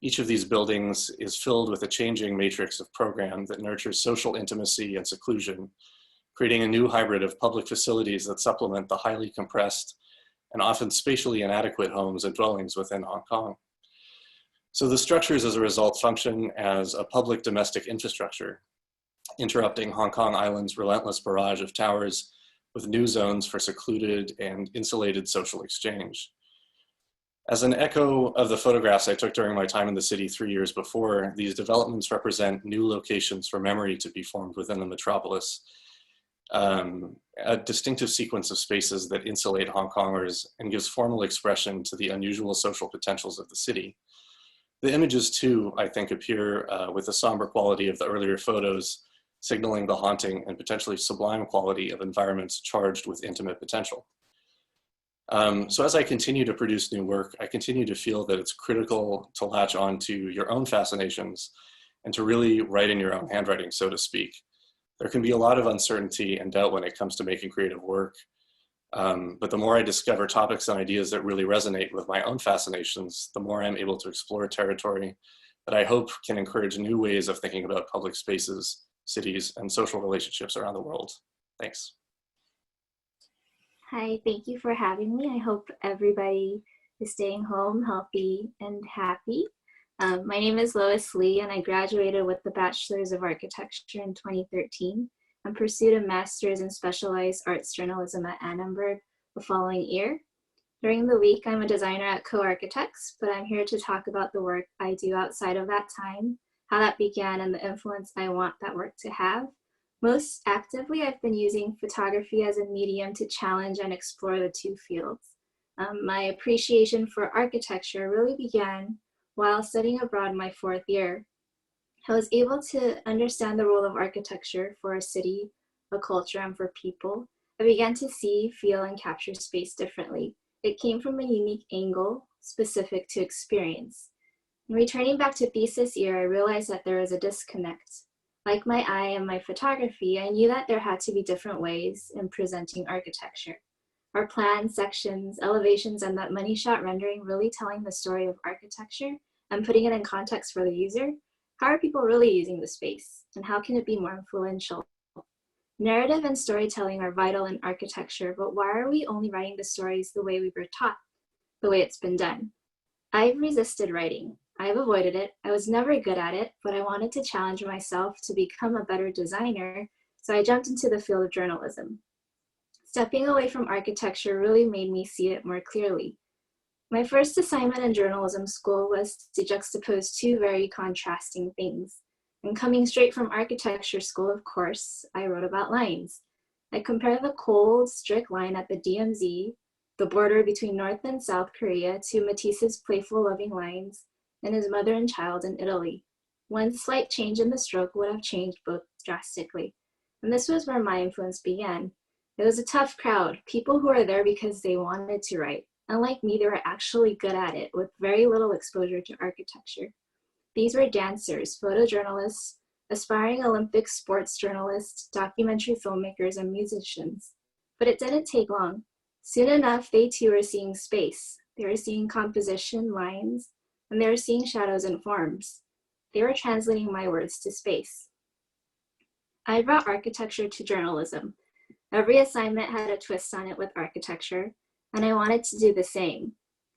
each of these buildings is filled with a changing matrix of program that nurtures social intimacy and seclusion, creating a new hybrid of public facilities that supplement the highly compressed and often spatially inadequate homes and dwellings within Hong Kong. So the structures as a result function as a public domestic infrastructure, interrupting Hong Kong Island's relentless barrage of towers with new zones for secluded and insulated social exchange. As an echo of the photographs I took during my time in the city 3 years before, these developments represent new locations for memory to be formed within the metropolis, a distinctive sequence of spaces that insulate Hong Kongers and gives formal expression to the unusual social potentials of the city. The images too, I think, appear with the somber quality of the earlier photos, signaling the haunting and potentially sublime quality of environments charged with intimate potential. So as I continue to produce new work, I continue to feel that it's critical to latch on to your own fascinations and to really write in your own handwriting, so to speak. There can be a lot of uncertainty and doubt when it comes to making creative work. But the more I discover topics and ideas that really resonate with my own fascinations, the more I'm able to explore territory that I hope can encourage new ways of thinking about public spaces, cities, and social relationships around the world. Thanks. Hi, thank you for having me. I hope everybody is staying home healthy and happy. My name is Lois Lee, and I graduated with the Bachelor's of Architecture in 2013 and pursued a master's in specialized arts journalism at Annenberg the following year. During the week, I'm a designer at Co-Architects, but I'm here to talk about the work I do outside of that time, how that began, and the influence I want that work to have. Most actively, I've been using photography as a medium to challenge and explore the two fields. My appreciation for architecture really began while studying abroad my 4th year. I was able to understand the role of architecture for a city, a culture, and for people. I began to see, feel, and capture space differently. It came from a unique angle specific to experience. In returning back to thesis year, I realized that there was a disconnect. Like my eye and my photography, I knew that there had to be different ways in presenting architecture. Our plans, sections, elevations, and that money shot rendering really telling the story of architecture and putting it in context for the user. How are people really using the space, and how can it be more influential? Narrative and storytelling are vital in architecture, but why are we only writing the stories the way we were taught, the way it's been done? I've resisted writing. I've avoided it. I was never good at it, but I wanted to challenge myself to become a better designer, so I jumped into the field of journalism. Stepping away from architecture really made me see it more clearly. My first assignment in journalism school was to juxtapose two very contrasting things. And coming straight from architecture school, of course, I wrote about lines. I compared the cold, strict line at the DMZ, the border between North and South Korea, to Matisse's playful, loving lines and his mother and child in Italy. One slight change in the stroke would have changed both drastically. And this was where my influence began. It was a tough crowd, people who were there because they wanted to write. Unlike me, they were actually good at it with very little exposure to architecture. These were dancers, photojournalists, aspiring Olympic sports journalists, documentary filmmakers, and musicians. But it didn't take long. Soon enough, they too were seeing space. They were seeing composition, lines, and they were seeing shadows and forms. They were translating my words to space. I brought architecture to journalism. Every assignment had a twist on it with architecture, and I wanted to do the same.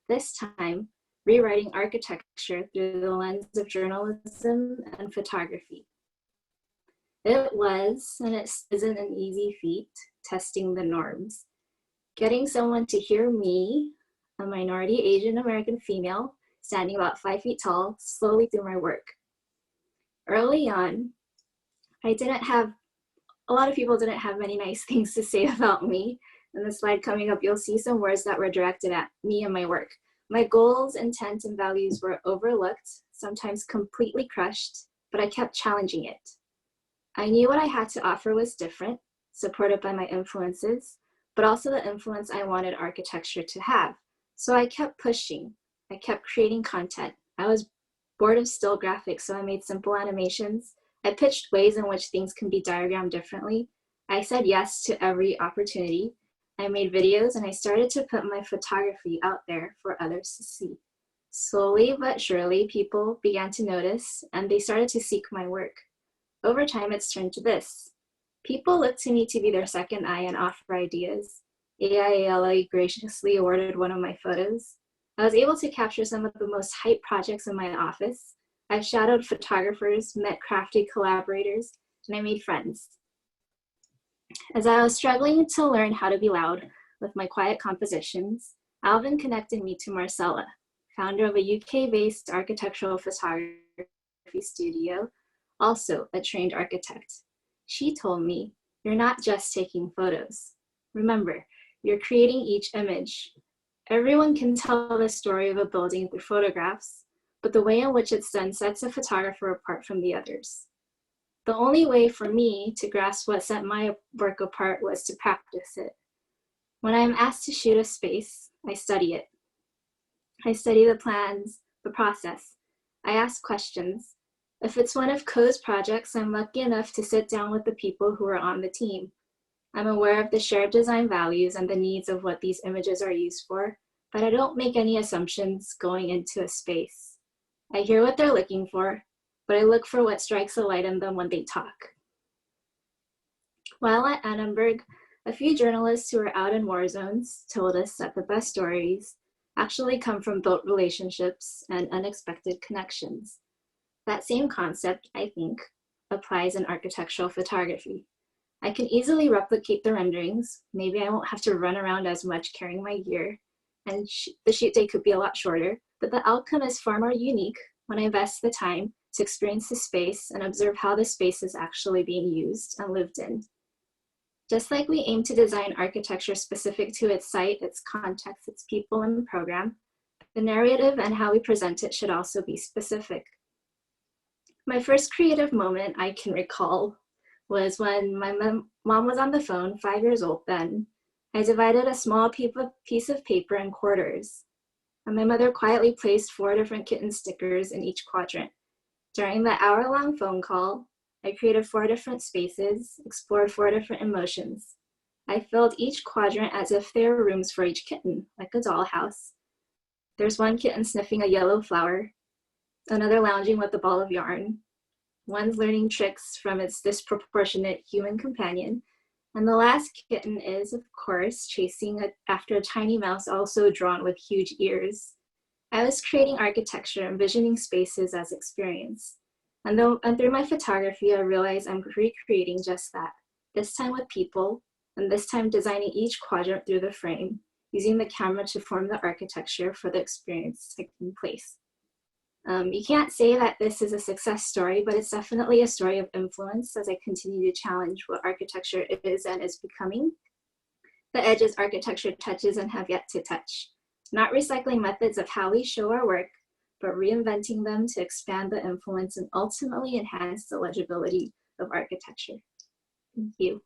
This time, rewriting architecture through the lens of journalism and photography. It was, and it isn't an easy feat, testing the norms. Getting someone to hear me, a minority Asian American female, standing about 5 feet tall, slowly through my work. Early on, a lot of people didn't have many nice things to say about me. In the slide coming up, you'll see some words that were directed at me and my work. My goals, intent, and values were overlooked, sometimes completely crushed, but I kept challenging it. I knew what I had to offer was different, supported by my influences, but also the influence I wanted architecture to have. So I kept pushing. I kept creating content. I was bored of still graphics, so I made simple animations. I pitched ways in which things can be diagrammed differently. I said yes to every opportunity. I made videos, and I started to put my photography out there for others to see. Slowly but surely, people began to notice, and they started to seek my work. Over time, it's turned to this. People look to me to be their second eye and offer ideas. AIALA graciously awarded one of my photos. I was able to capture some of the most hyped projects in my office. I've shadowed photographers, met crafty collaborators, and I made friends. As I was struggling to learn how to be loud with my quiet compositions, Alvin connected me to Marcella, founder of a UK-based architectural photography studio, also a trained architect. She told me, "You're not just taking photos. Remember, you're creating each image. Everyone can tell the story of a building through photographs, but the way in which it's done sets a photographer apart from the others." The only way for me to grasp what set my work apart was to practice it. When I'm asked to shoot a space, I study it. I study the plans, the process. I ask questions. If it's one of Co's projects, I'm lucky enough to sit down with the people who are on the team. I'm aware of the shared design values and the needs of what these images are used for, but I don't make any assumptions going into a space. I hear what they're looking for, but I look for what strikes a light in them when they talk. While at Annenberg, a few journalists who are out in war zones told us that the best stories actually come from built relationships and unexpected connections. That same concept, I think, applies in architectural photography. I can easily replicate the renderings. Maybe I won't have to run around as much carrying my gear, and the shoot day could be a lot shorter, but the outcome is far more unique when I invest the time to experience the space and observe how the space is actually being used and lived in. Just like we aim to design architecture specific to its site, its context, its people, and program, the narrative and how we present it should also be specific. My first creative moment I can recall was when my mom was on the phone, 5 years old then. I divided a small piece of paper in quarters, and my mother quietly placed 4 different kitten stickers in each quadrant. During the hour-long phone call, I created 4 different spaces, explored 4 different emotions. I filled each quadrant as if there were rooms for each kitten, like a dollhouse. There's one kitten sniffing a yellow flower, another lounging with a ball of yarn, one's learning tricks from its disproportionate human companion, and the last kitten is, of course, chasing after a tiny mouse also drawn with huge ears. I was creating architecture, envisioning spaces as experience. And through my photography, I realized I'm recreating just that, this time with people, and this time designing each quadrant through the frame, using the camera to form the architecture for the experience taking place. You can't say that this is a success story, but it's definitely a story of influence as I continue to challenge what architecture is and is becoming. The edges architecture touches and have yet to touch. Not recycling methods of how we show our work, but reinventing them to expand the influence and ultimately enhance the legibility of architecture. Thank you.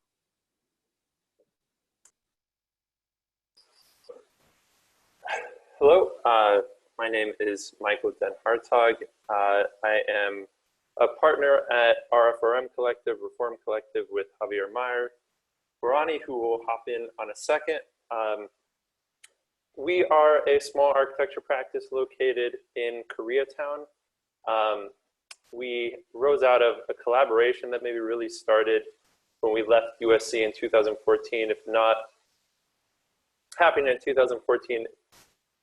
Hello, my name is Michael Den Hartzog. I am a partner at RFRM Collective, Reform Collective with Javier Meier, Borrani, who will hop in on a second. We are a small architecture practice located in Koreatown. We rose out of a collaboration that maybe really started when we left USC in 2014, if not happening in 2014,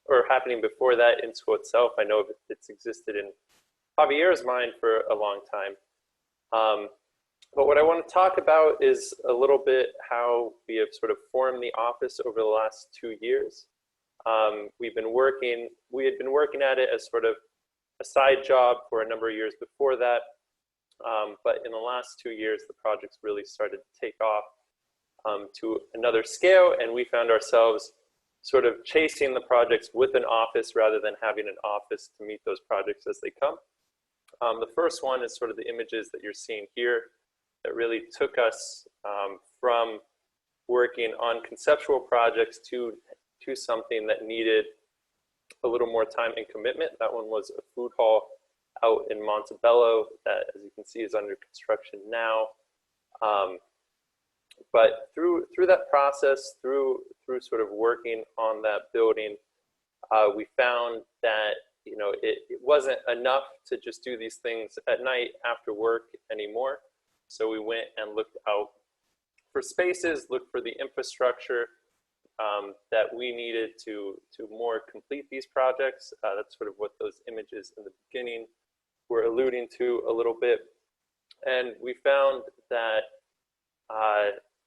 or happening before that in school itself. I know it's existed in Javier's mind for a long time. But what I want to talk about is a little bit how we have sort of formed the office over the last 2 years. We had been working at it as sort of a side job for a number of years before that. But in the last 2 years, the projects really started to take off to another scale, and we found ourselves sort of chasing the projects with an office rather than having an office to meet those projects as they come. The first one is sort of the images that you're seeing here that really took us from working on conceptual projects to something that needed a little more time and commitment. That one was a food hall out in Montebello that, as you can see, is under construction now. But through that process, through sort of working on that building, we found that it wasn't enough to just do these things at night after work anymore. So we went and looked out for spaces, looked for the infrastructure that we needed to more complete these projects. That's sort of what those images in the beginning were alluding to a little bit. And we found that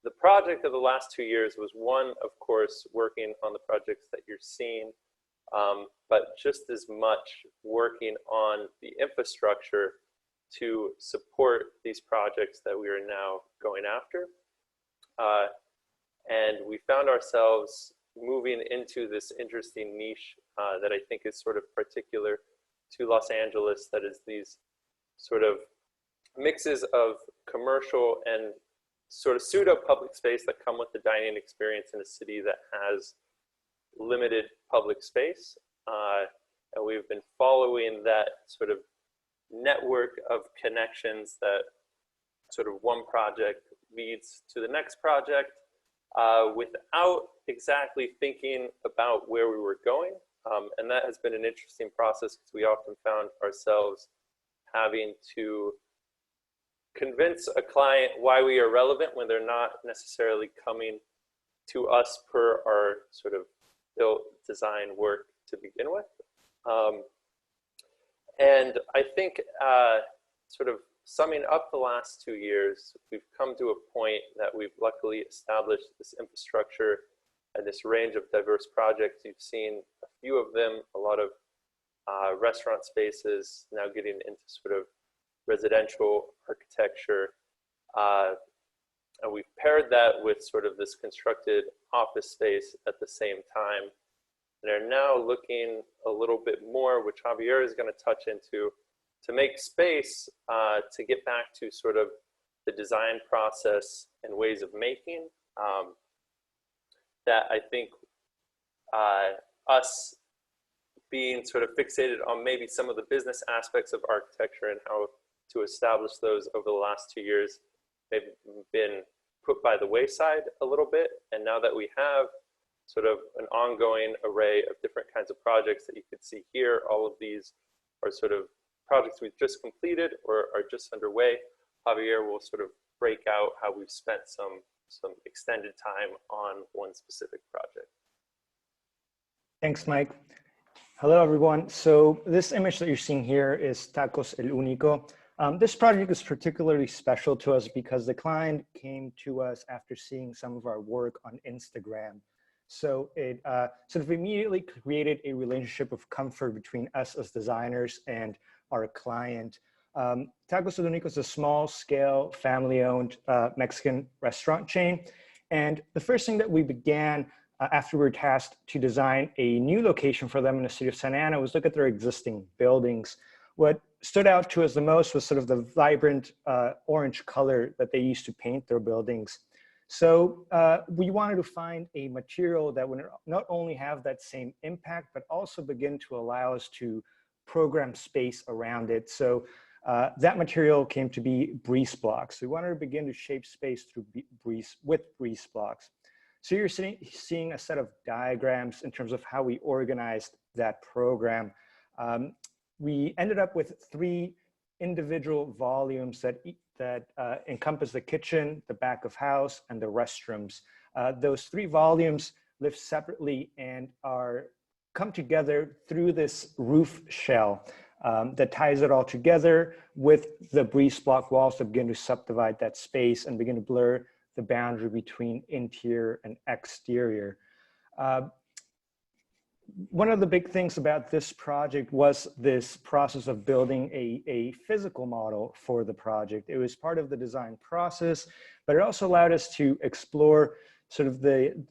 the project of the last 2 years was one, of course, working on the projects that you're seeing, but just as much working on the infrastructure to support these projects that we are now going after. And we found ourselves moving into this interesting niche that I think is sort of particular to Los Angeles, that is these sort of mixes of commercial and sort of pseudo public space that come with the dining experience in a city that has limited public space. And we've been following that sort of network of connections that sort of one project leads to the next project without exactly thinking about where we were going. And that has been an interesting process because we often found ourselves having to convince a client why we are relevant when they're not necessarily coming to us per our sort of built design work to begin with. And I think sort of summing up the last 2 years, we've come to a point that we've luckily established this infrastructure and this range of diverse projects. You've seen a few of them, a lot of restaurant spaces, now getting into sort of residential architecture. And we've paired that with sort of this constructed office space at the same time. And are now looking a little bit more, which Javier is going to touch into, to make space to get back to sort of the design process and ways of making that I think us being sort of fixated on maybe some of the business aspects of architecture and how to establish those over the last 2 years, they've been put by the wayside a little bit. And now that we have sort of an ongoing array of different kinds of projects that you could see here, all of these are sort of projects we've just completed or are just underway. Javier will sort of break out how we've spent some extended time on one specific project. Thanks, Mike. Hello, everyone. So this image that you're seeing here is Tacos El Único. This project is particularly special to us because the client came to us after seeing some of our work on Instagram. So it sort of immediately created a relationship of comfort between us as designers and our client. Tacos El Único is a small-scale, family-owned Mexican restaurant chain. And the first thing that we began after we were tasked to design a new location for them in the city of Santa Ana was look at their existing buildings. What stood out to us the most was sort of the vibrant orange color that they used to paint their buildings. So we wanted to find a material that would not only have that same impact, but also begin to allow us to program space around it. So that material came to be breeze blocks. We wanted to begin to shape space through with breeze blocks. So you're seeing a set of diagrams in terms of how we organized that program. We ended up with 3 individual volumes that encompass the kitchen, the back of house, and the restrooms. Those 3 volumes live separately and come together through this roof shell that ties it all together with the breeze block walls that begin to subdivide that space and begin to blur the boundary between interior and exterior. One of the big things about this project was this process of building a physical model for the project. It was part of the design process, but it also allowed us to explore sort of the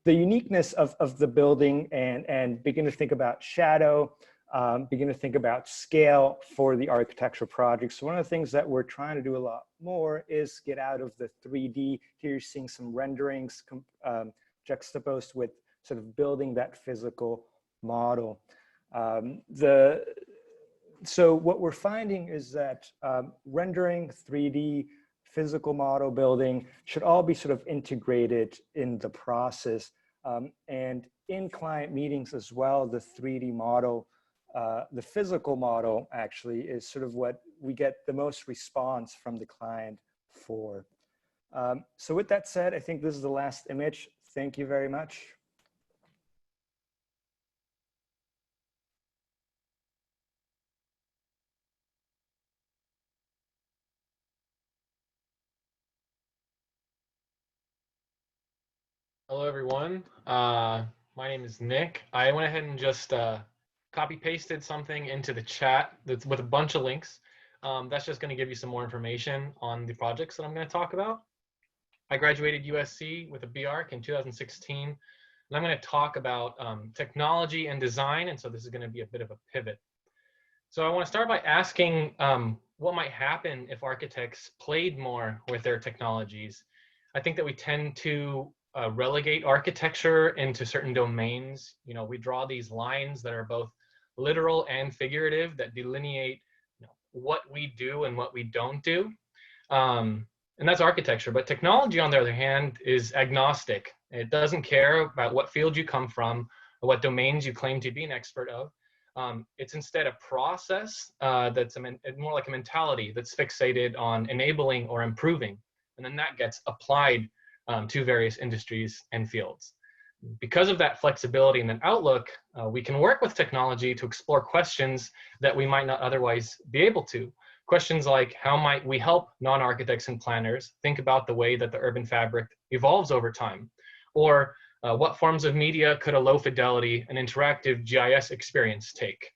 uniqueness of the building and begin to think about shadow, begin to think about scale for the architectural project. So one of the things that we're trying to do a lot more is get out of the 3D. Here you're seeing some renderings juxtaposed with sort of building that physical model. So what we're finding is that rendering, 3D, physical model building should all be sort of integrated in the process. And in client meetings as well, the 3D model, the physical model actually is sort of what we get the most response from the client for. So with that said, I think this is the last image. Thank you very much. Hello, everyone. My name is Nick. I went ahead and just copy pasted something into the chat that's with a bunch of links. That's just going to give you some more information on the projects that I'm going to talk about. I graduated USC with a B.Arch in 2016, and I'm going to talk about technology and design, and so this is going to be a bit of a pivot. So I want to start by asking what might happen if architects played more with their technologies. I think that we tend to relegate architecture into certain domains. You know, we draw these lines that are both literal and figurative that delineate what we do and what we don't do. And that's architecture. But technology, on the other hand, is agnostic. It doesn't care about what field you come from or what domains you claim to be an expert of. It's instead a process that's more like a mentality that's fixated on enabling or improving. And then that gets applied to various industries and fields. Because of that flexibility and that outlook, we can work with technology to explore questions that we might not otherwise be able to. Questions like, how might we help non-architects and planners think about the way that the urban fabric evolves over time? Or what forms of media could a low fidelity and interactive GIS experience take?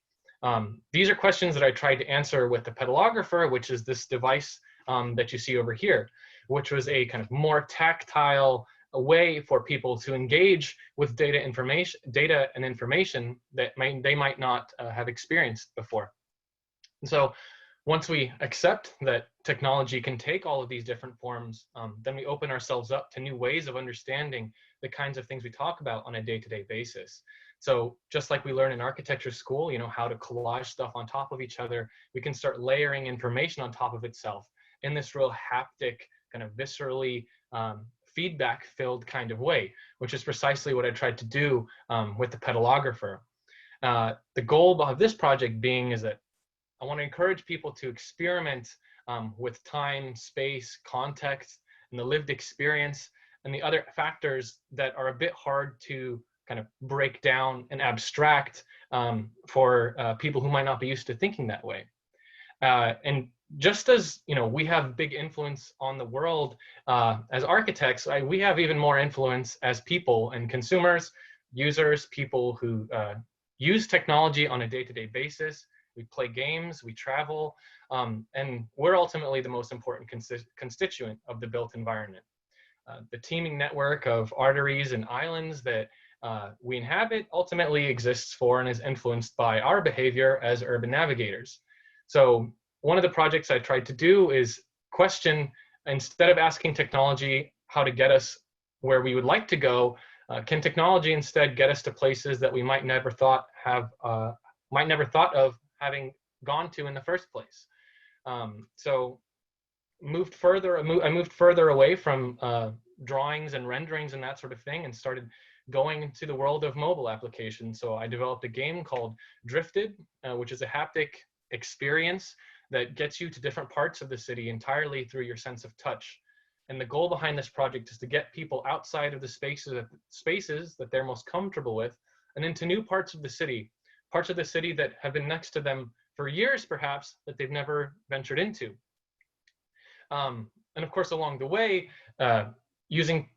These are questions that I tried to answer with the pedalographer, which is this device that you see over here, which was a kind of more tactile way for people to engage with data and information that they might not have experienced before. And so once we accept that technology can take all of these different forms, then we open ourselves up to new ways of understanding the kinds of things we talk about on a day-to-day basis. So just like we learn in architecture school, you know, how to collage stuff on top of each other, we can start layering information on top of itself in this real haptic, kind of viscerally feedback-filled kind of way, which is precisely what I tried to do with the pedalographer. The goal of this project being is that I want to encourage people to experiment with time, space, context, and the lived experience, and the other factors that are a bit hard to kind of break down and abstract for people who might not be used to thinking that way. And just as we have big influence on the world as architects, we have even more influence as people and consumers, users, people who use technology on a day-to-day basis. We play games, we travel, and we're ultimately the most important constituent of the built environment. The teeming network of arteries and islands that we inhabit ultimately exists for and is influenced by our behavior as urban navigators. So one of the projects I tried to do is question, instead of asking technology how to get us where we would like to go, can technology instead get us to places that we might never thought of having gone to in the first place? So I moved further away from drawings and renderings and that sort of thing, and started going into the world of mobile applications. So I developed a game called Drifted, which is a haptic experience that gets you to different parts of the city entirely through your sense of touch. And the goal behind this project is to get people outside of the spaces that they're most comfortable with, and into new parts of the city that have been next to them for years, perhaps, that they've never ventured into. And of course, along the way, using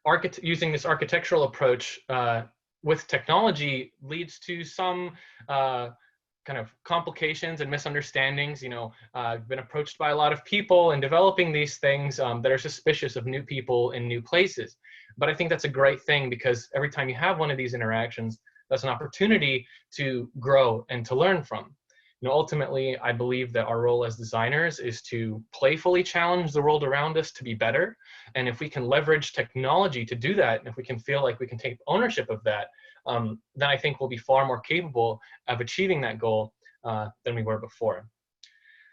this architectural approach with technology leads to some kind of complications and misunderstandings. I've been approached by a lot of people in developing these things that are suspicious of new people in new places. But I think that's a great thing, because every time you have one of these interactions, that's an opportunity to grow and to learn from. Ultimately, I believe that our role as designers is to playfully challenge the world around us to be better. And if we can leverage technology to do that, and if we can feel like we can take ownership of that, then I think we'll be far more capable of achieving that goal than we were before.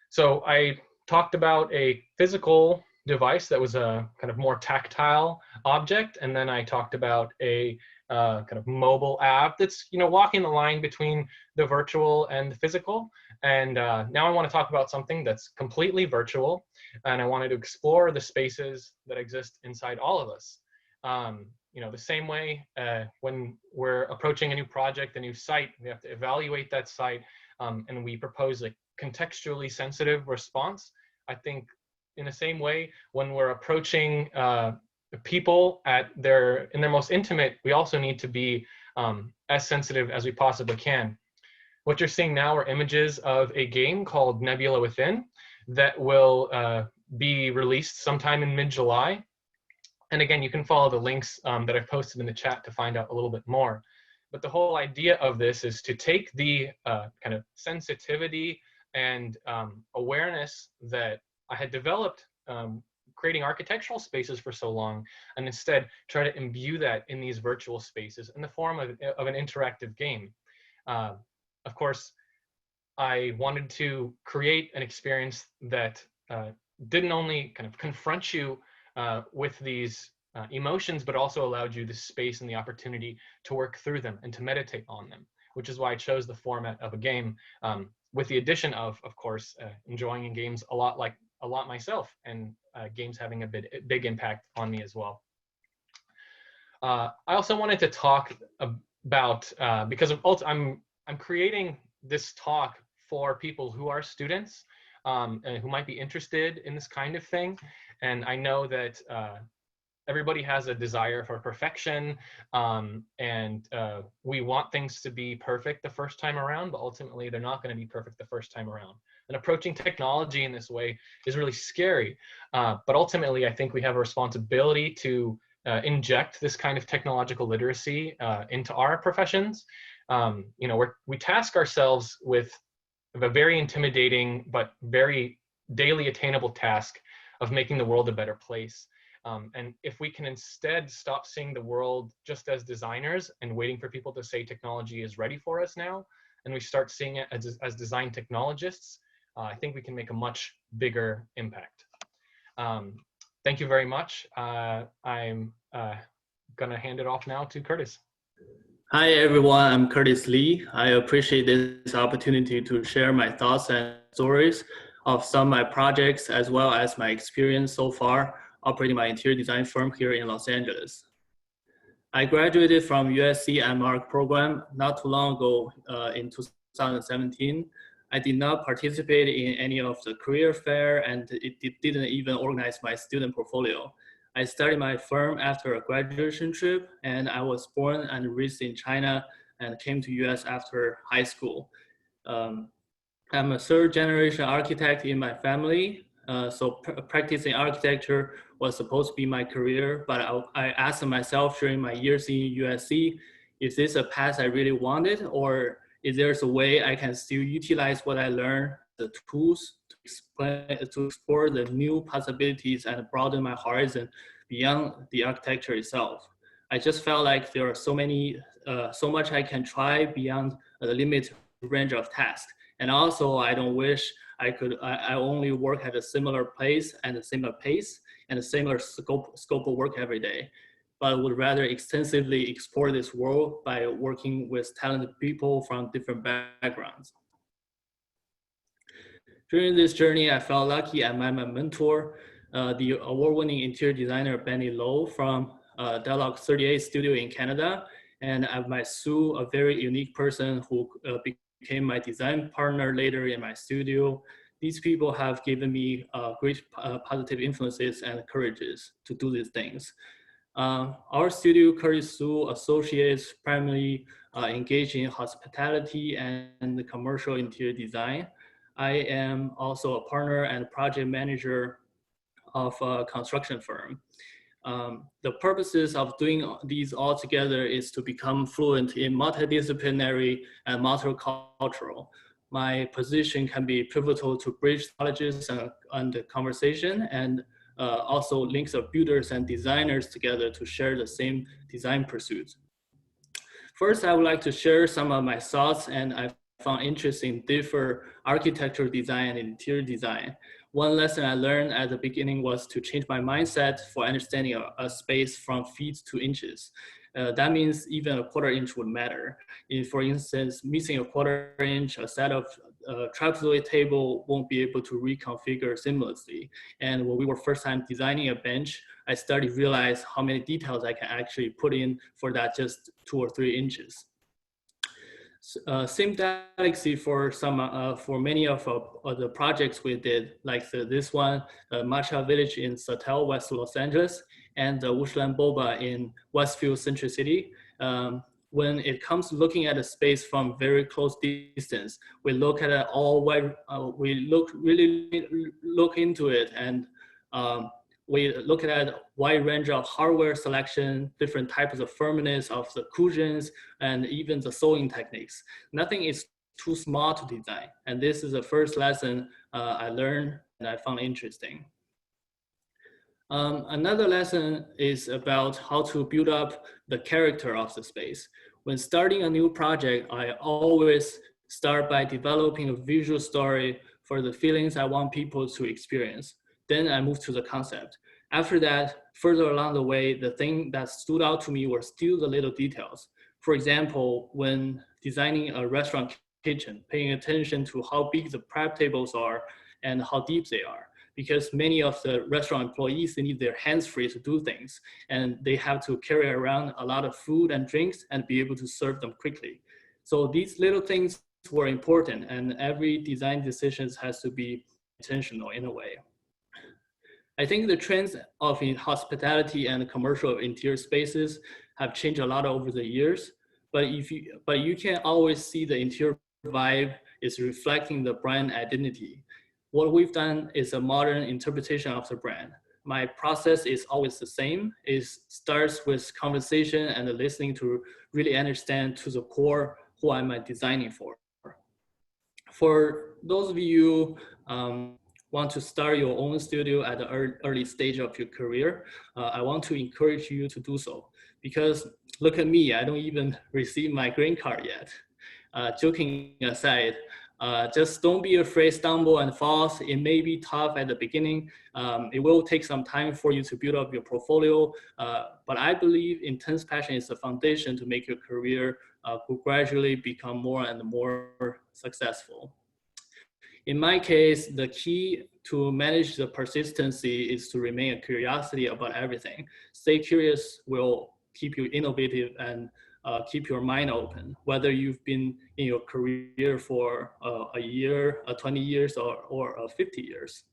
So I talked about a physical device that was a kind of more tactile object, and then I talked about a kind of mobile app that's walking the line between the virtual and the physical. And now I want to talk about something that's completely virtual, and I wanted to explore the spaces that exist inside all of us. The same way when we're approaching a new project, a new site, we have to evaluate that site, and we propose a contextually sensitive response. I think in the same way, when we're approaching people in their most intimate, we also need to be as sensitive as we possibly can. What you're seeing now are images of a game called Nebula Within that will be released sometime in mid-July. And again, you can follow the links that I've posted in the chat to find out a little bit more. But the whole idea of this is to take the kind of sensitivity and awareness that I had developed creating architectural spaces for so long, and instead try to imbue that in these virtual spaces in the form of an interactive game. Of course, I wanted to create an experience that didn't only kind of confront you with these emotions, but also allowed you the space and the opportunity to work through them and to meditate on them, which is why I chose the format of a game, with the addition of course, enjoying in games a lot myself, and games having a big impact on me as well. I also wanted to talk about, because I'm creating this talk for people who are students and who might be interested in this kind of thing. And I know that everybody has a desire for perfection, and we want things to be perfect the first time around, but ultimately they're not going to be perfect the first time around. And approaching technology in this way is really scary. But ultimately, I think we have a responsibility to inject this kind of technological literacy into our professions. We task ourselves with a very intimidating but very daily attainable task of making the world a better place. And if we can instead stop seeing the world just as designers and waiting for people to say technology is ready for us now, and we start seeing it as design technologists, I think we can make a much bigger impact. Thank you very much. I'm gonna hand it off now to Curtis. Hi everyone, I'm Curtis Lee. I appreciate this opportunity to share my thoughts and stories of some of my projects, as well as my experience so far operating my interior design firm here in Los Angeles. I graduated from USC M.Arch program not too long ago in 2017. I did not participate in any of the career fair, and it didn't even organize my student portfolio. I started my firm after a graduation trip, and I was born and raised in China and came to US after high school. I'm a third generation architect in my family, so practicing architecture was supposed to be my career, but I asked myself during my years in USC, is this a path I really wanted, or is there a way I can still utilize what I learned, the tools to explore the new possibilities and broaden my horizon beyond the architecture itself? I just felt like there are so much I can try beyond the limited range of tasks. And also, I don't wish I only work at a similar place and a similar pace and a similar scope of work every day, but would rather extensively explore this world by working with talented people from different backgrounds. During this journey, I felt lucky I met my mentor, the award-winning interior designer Benny Low from Dialogue 38 Studio in Canada, and I met Sue, a very unique person who became my design partner later in my studio. These people have given me great positive influences and courages to do these things. Our studio, Curtis Sue Associates, primarily engaged in hospitality and the commercial interior design. I am also a partner and project manager of a construction firm. The purposes of doing these all together is to become fluent in multidisciplinary and multicultural. My position can be pivotal to bridge knowledges and the conversation, and also links of builders and designers together to share the same design pursuits. First, I would like to share some of my thoughts and I found interesting different architectural design and interior design. One lesson I learned at the beginning was to change my mindset for understanding a space from feet to inches. That means even a quarter inch would matter. If, for instance, missing a quarter inch, a set of trapezoid table won't be able to reconfigure seamlessly. And when we were first time designing a bench, I started to realize how many details I can actually put in for that just 2 or 3 inches. Same galaxy for many of the projects we did, like this one, Matcha Village in Satell, West Los Angeles, and the Wushlan Boba in Westfield Century City. When it comes to looking at a space from very close distance, we look at it all wide, we really look into it, and we look at a wide range of hardware selection, different types of firmness of the cushions, and even the sewing techniques. Nothing is too small to design. And this is the first lesson I learned and I found interesting. Another lesson is about how to build up the character of the space. When starting a new project, I always start by developing a visual story for the feelings I want people to experience. Then I moved to the concept. After that, further along the way, the thing that stood out to me were still the little details. For example, when designing a restaurant kitchen, paying attention to how big the prep tables are and how deep they are. Because many of the restaurant employees, they need their hands free to do things, and they have to carry around a lot of food and drinks and be able to serve them quickly. So these little things were important, and every design decision has to be intentional in a way. I think the trends of hospitality and commercial interior spaces have changed a lot over the years, but you can always see the interior vibe is reflecting the brand identity. What we've done is a modern interpretation of the brand. My process is always the same. It starts with conversation and listening to really understand to the core who am I designing for. For those of you want to start your own studio at the early stage of your career, I want to encourage you to do so. Because look at me, I don't even receive my green card yet. Joking aside, just don't be afraid, stumble and falls. It may be tough at the beginning. It will take some time for you to build up your portfolio, but I believe intense passion is the foundation to make your career gradually become more and more successful. In my case, the key to manage the persistency is to remain a curiosity about everything. Stay curious will keep you innovative and keep your mind open, whether you've been in your career for a year, 20 years, or 50 years.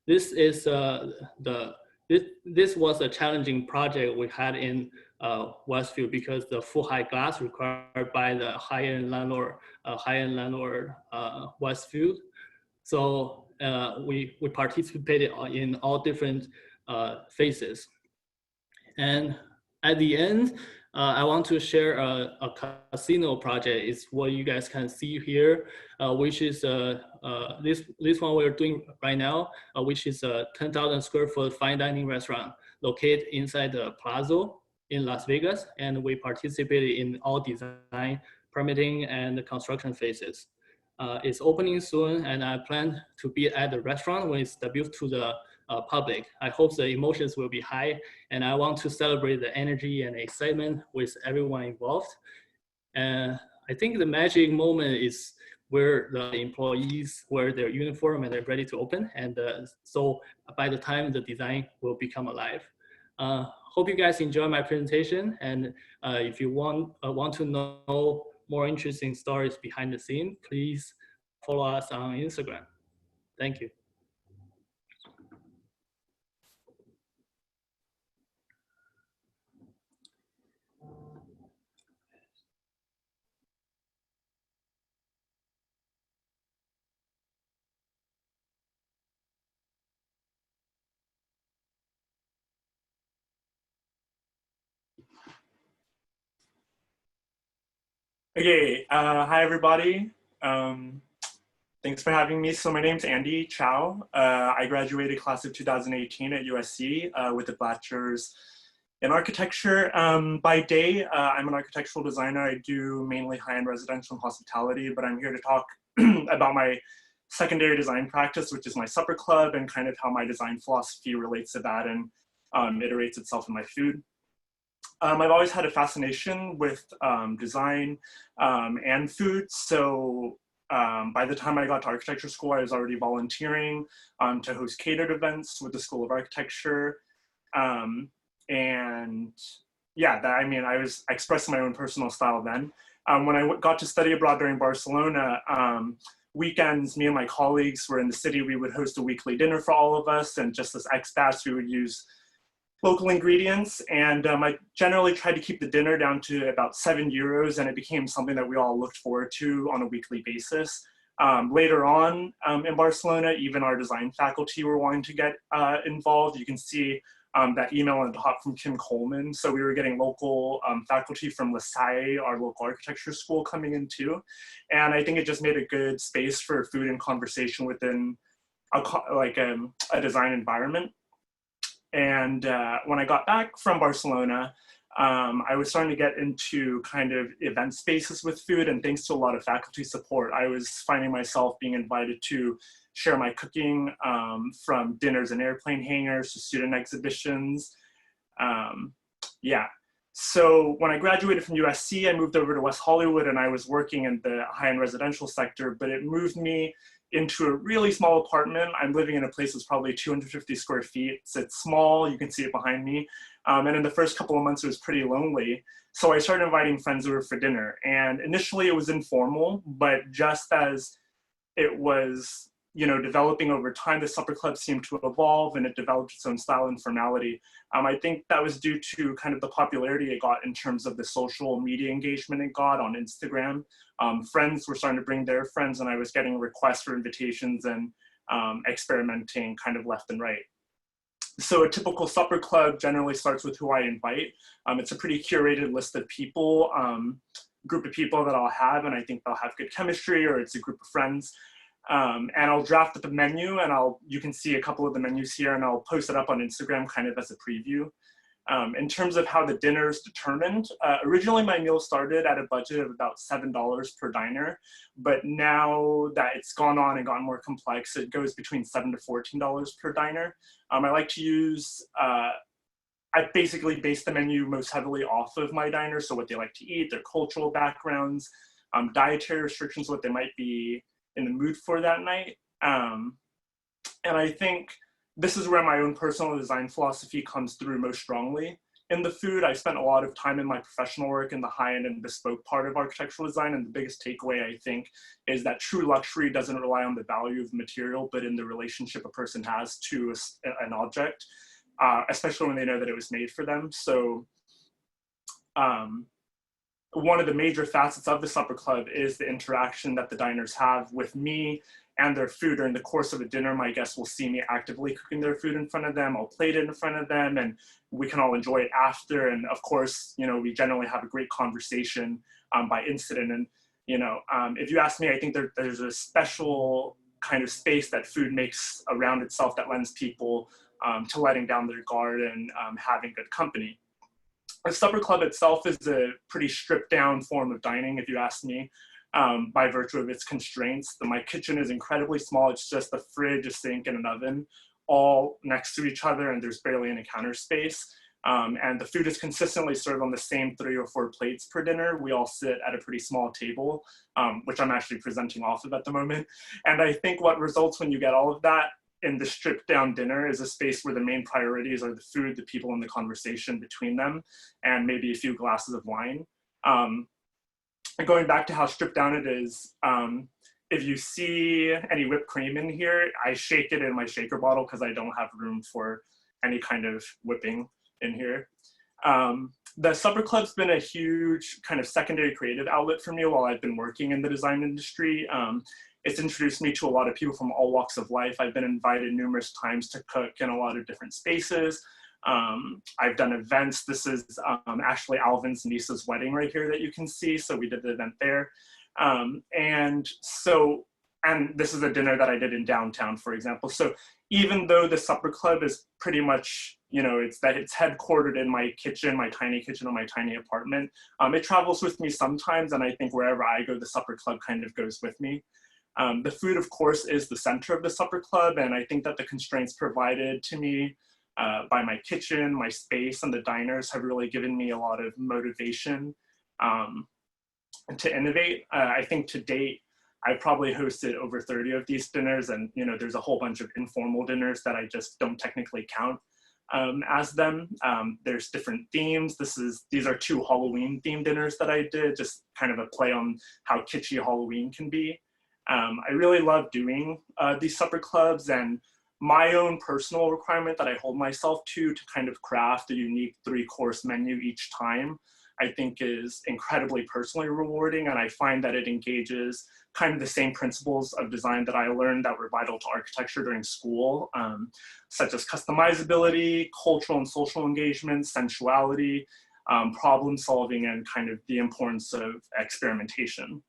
This is this was a challenging project we had in Westfield because the full height glass required by the high-end landlord Westfield. So we participated in all different phases. And at the end, I want to share a casino project. It's what you guys can see here, which is this one we're doing right now, which is a 10,000 square foot fine dining restaurant located inside the Plaza in Las Vegas. And we participated in all design, permitting, and the construction phases. It's opening soon, and I plan to be at the restaurant when it's debuted to the public. I hope the emotions will be high, and I want to celebrate the energy and excitement with everyone involved. And I think the magic moment is where the employees wear their uniform and they're ready to open. And so by the time the design will become alive. Hope you guys enjoy my presentation. And if you want to know more interesting stories behind the scene, please follow us on Instagram. Thank you. Okay, hi everybody. Thanks for having me. So my name's Andy Chau. I graduated class of 2018 at USC with a bachelor's in architecture. By day, I'm an architectural designer. I do mainly high-end residential and hospitality, but I'm here to talk about my secondary design practice, which is my supper club, and kind of how my design philosophy relates to that and iterates itself in my food. I've always had a fascination with design and food. So by the time I got to architecture school, I was already volunteering to host catered events with the School of Architecture. And yeah, I was expressing my own personal style then. When I got to study abroad during Barcelona, weekends, me and my colleagues were in the city. We would host a weekly dinner for all of us. And just as expats, we would use local ingredients, and I generally tried to keep the dinner down to about €7, and it became something that we all looked forward to on a weekly basis. Later on in Barcelona, even our design faculty were wanting to get involved. You can see that email on the top from Kim Coleman. So we were getting local faculty from La Salle, our local architecture school, coming in too. And I think it just made a good space for food and conversation within a design environment. And when I got back from Barcelona, I was starting to get into kind of event spaces with food, and thanks to a lot of faculty support, I was finding myself being invited to share my cooking from dinners and airplane hangars to student exhibitions. Yeah. So when I graduated from USC, I moved over to West Hollywood, and I was working in the high-end residential sector, but it moved me into a really small apartment. I'm living in a place that's probably 250 square feet. So it's small, you can see it behind me. And in the first couple of months, it was pretty lonely. So I started inviting friends over for dinner. And initially it was informal, but just as it was, developing over time, the supper club seemed to evolve, and it developed its own style and formality. I think that was due to kind of the popularity it got in terms of the social media engagement it got on Instagram. Friends were starting to bring their friends, and I was getting requests for invitations and experimenting kind of left and right. So a typical supper club generally starts with who I invite. It's a pretty curated list of people, group of people that I'll have, and I think they'll have good chemistry, or it's a group of friends. And I'll draft up the menu, and you can see a couple of the menus here, and I'll post it up on Instagram kind of as a preview. In terms of how the dinner is determined, originally my meal started at a budget of about $7 per diner, but now that it's gone on and gotten more complex, it goes between $7 to $14 per diner. I like to use, I basically base the menu most heavily off of my diners, so what they like to eat, their cultural backgrounds, dietary restrictions, what they might be in the mood for that night. And I think this is where my own personal design philosophy comes through most strongly. in the food. I spent a lot of time in my professional work in the high-end and bespoke part of architectural design, and the biggest takeaway, I think, is that true luxury doesn't rely on the value of the material, but in the relationship a person has to an object, especially when they know that it was made for them. So one of the major facets of the supper club is the interaction that the diners have with me and their food. During the course of a dinner, my guests will see me actively cooking their food in front of them. I'll plate it in front of them, and we can all enjoy it after. And of course, you know, we generally have a great conversation by incident. And, you know, if you ask me, I think there's a special kind of space that food makes around itself that lends people to letting down their guard and having good company. The supper club itself is a pretty stripped down form of dining, if you ask me, by virtue of its constraints. My kitchen is incredibly small. It's just a fridge, a sink, and an oven all next to each other, and there's barely any counter space. And the food is consistently served on the same 3 or 4 plates per dinner. We all sit at a pretty small table, which I'm actually presenting off of at the moment. And I think what results when you get all of that in the stripped down dinner is a space where the main priorities are the food, the people, and the conversation between them, and maybe a few glasses of wine. And going back to how stripped down it is, if you see any whipped cream in here, I shake it in my shaker bottle because I don't have room for any kind of whipping in here. The supper club's been a huge kind of secondary creative outlet for me while I've been working in the design industry. It's introduced me to a lot of people from all walks of life. I've been invited numerous times to cook in a lot of different spaces. I've done events. This is actually Alvin's niece's wedding right here that you can see. So we did the event there. And this is a dinner that I did in downtown, for example. So even though the supper club is pretty much, you know, it's headquartered in my kitchen, my tiny kitchen, or my tiny apartment, it travels with me sometimes. And I think wherever I go, the supper club kind of goes with me. The food, of course, is the center of the supper club. And I think that the constraints provided to me by my kitchen, my space, and the diners have really given me a lot of motivation to innovate. I think to date, I've probably hosted over 30 of these dinners, and you know, there's a whole bunch of informal dinners that I just don't technically count as them. There's different themes. These are 2 Halloween themed dinners that I did, just kind of a play on how kitschy Halloween can be. I really love doing these supper clubs, and my own personal requirement that I hold myself to kind of craft a unique 3-course menu each time, I think is incredibly personally rewarding. And I find that it engages kind of the same principles of design that I learned that were vital to architecture during school, such as customizability, cultural and social engagement, sensuality, problem solving, and kind of the importance of experimentation.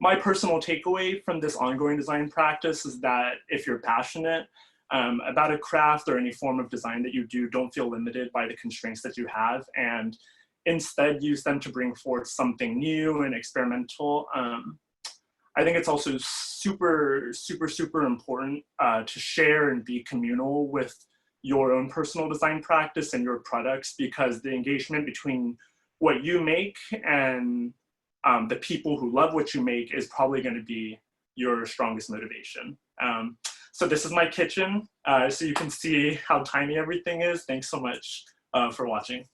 My personal takeaway from this ongoing design practice is that if you're passionate about a craft or any form of design that you do, don't feel limited by the constraints that you have, and instead use them to bring forth something new and experimental. I think it's also super, super, super important to share and be communal with your own personal design practice and your products, because the engagement between what you make and the people who love what you make is probably going to be your strongest motivation. So this is my kitchen, so you can see how tiny everything is. Thanks so much for watching.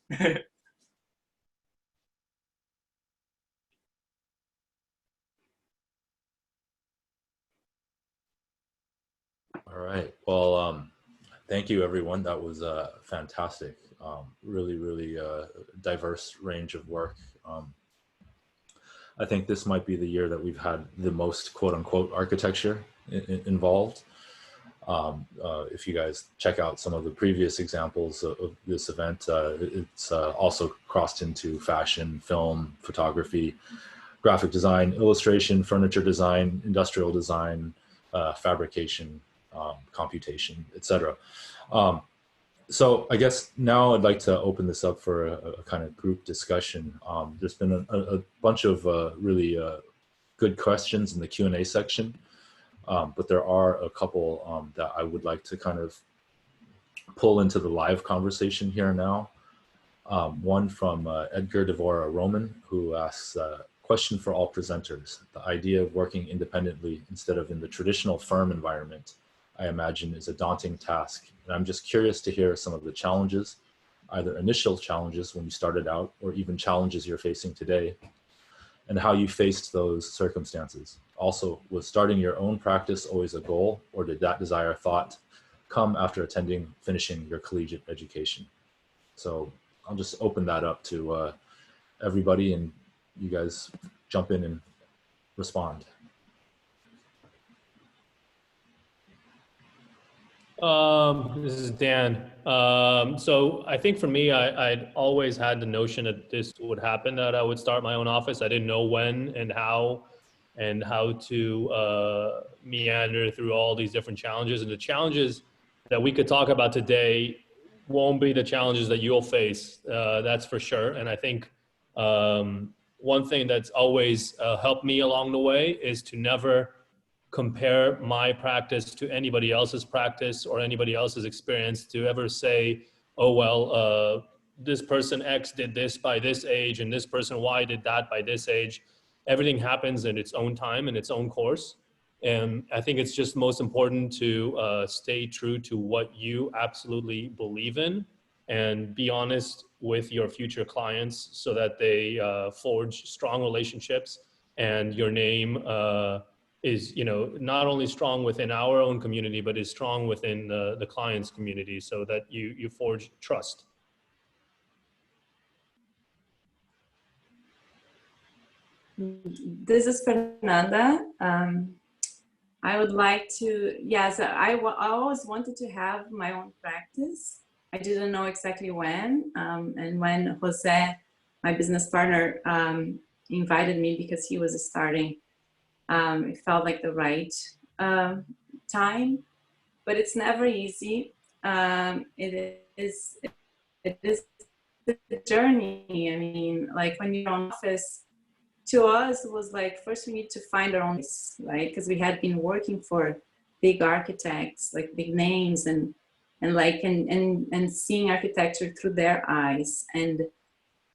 All right. Well, thank you, everyone. That was fantastic. Really, really diverse range of work. I think this might be the year that we've had the most quote unquote architecture involved. If you guys check out some of the previous examples of this event, it's also crossed into fashion, film, photography, graphic design, illustration, furniture design, industrial design, fabrication, computation, etc. So I guess now I'd like to open this up for a kind of group discussion. There's been a bunch of really good questions in the Q&A section, but there are a couple that I would like to kind of pull into the live conversation here now. One from Edgar Devora Roman, who asks, question for all presenters. The idea of working independently instead of in the traditional firm environment, I imagine, is a daunting task. And I'm just curious to hear some of the challenges either initial challenges when you started out or even challenges you're facing today, and how you faced those circumstances. Also, was starting your own practice always a goal, or did that desire thought come after finishing your collegiate education? So I'll just open that up to everybody, and you guys jump in and respond. This is Dan. So I think for me, I'd always had the notion that this would happen, that I would start my own office. I didn't know when and how to meander through all these different challenges. And the challenges that we could talk about today won't be the challenges that you'll face, that's for sure. And I think one thing that's always helped me along the way is to never compare my practice to anybody else's practice or anybody else's experience, to ever say, oh, well, this person X did this by this age and this person Y did that by this age. Everything happens in its own time and its own course. And I think it's just most important to stay true to what you absolutely believe in and be honest with your future clients so that they forge strong relationships and your name is, you know, not only strong within our own community, but is strong within the client's community, so that you forge trust. This is Fernanda. I would like to, yes, I always wanted to have my own practice. I didn't know exactly when, and when Jose, my business partner, invited me because he was starting, it felt like the right time, but it's never easy. It is the journey. I mean, like when you're in office, to us, it was like, first we need to find our own place, right? Because we had been working for big architects, like big names, and seeing architecture through their eyes. And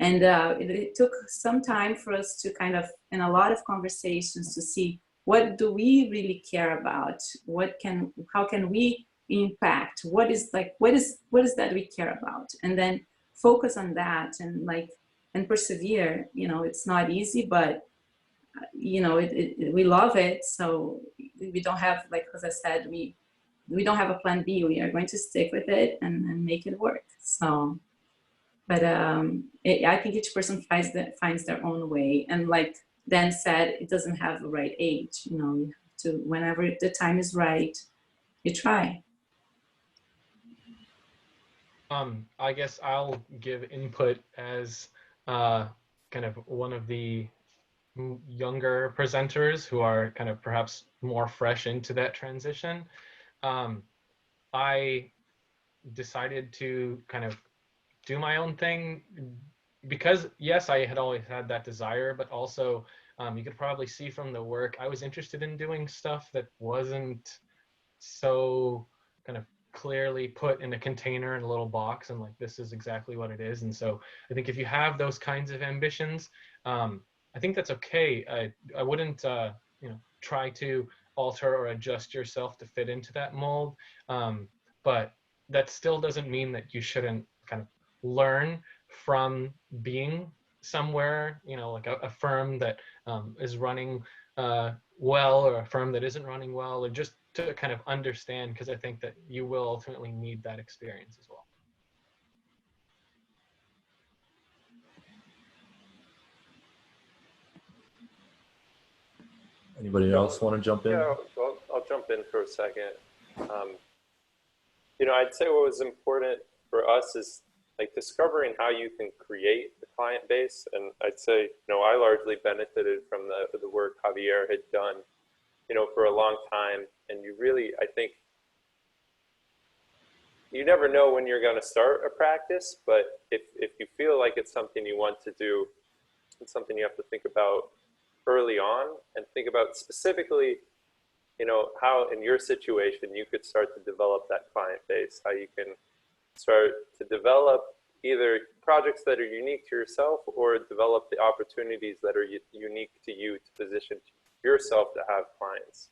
it took some time for us to kind of, in a lot of conversations, to see what do we really care about? How can we impact? What is that we care about? And then focus on that and persevere. You know, it's not easy, but you know, we love it. So we don't have, like as I said, we don't have a plan B. We are going to stick with it and make it work. So, but I think each person finds their own way. And like Dan said, it doesn't have the right age. You know, you have to, whenever the time is right, you try. I guess I'll give input as kind of one of the younger presenters who are kind of perhaps more fresh into that transition. I decided to kind of do my own thing because, yes, I had always had that desire, but also you could probably see from the work, I was interested in doing stuff that wasn't so kind of clearly put in a container in a little box and like, this is exactly what it is. And so I think if you have those kinds of ambitions, I think that's okay. I wouldn't you know, try to alter or adjust yourself to fit into that mold, but that still doesn't mean that you shouldn't kind of learn from being somewhere, you know, like a firm that is running well, or a firm that isn't running well, or just to kind of understand, because I think that you will ultimately need that experience as well. Anybody else want to jump in? Yeah, I'll jump in for a second. You know, I'd say what was important for us is like discovering how you can create the client base. And I'd say, you know, I largely benefited from the work Javier had done, you know, for a long time. And you really, I think, you never know when you're going to start a practice, but if you feel like it's something you want to do, it's something you have to think about early on, and think about specifically, you know, how in your situation you could start to develop that client base, how you can start to develop either projects that are unique to yourself or develop the opportunities that are unique to you to position yourself to have clients.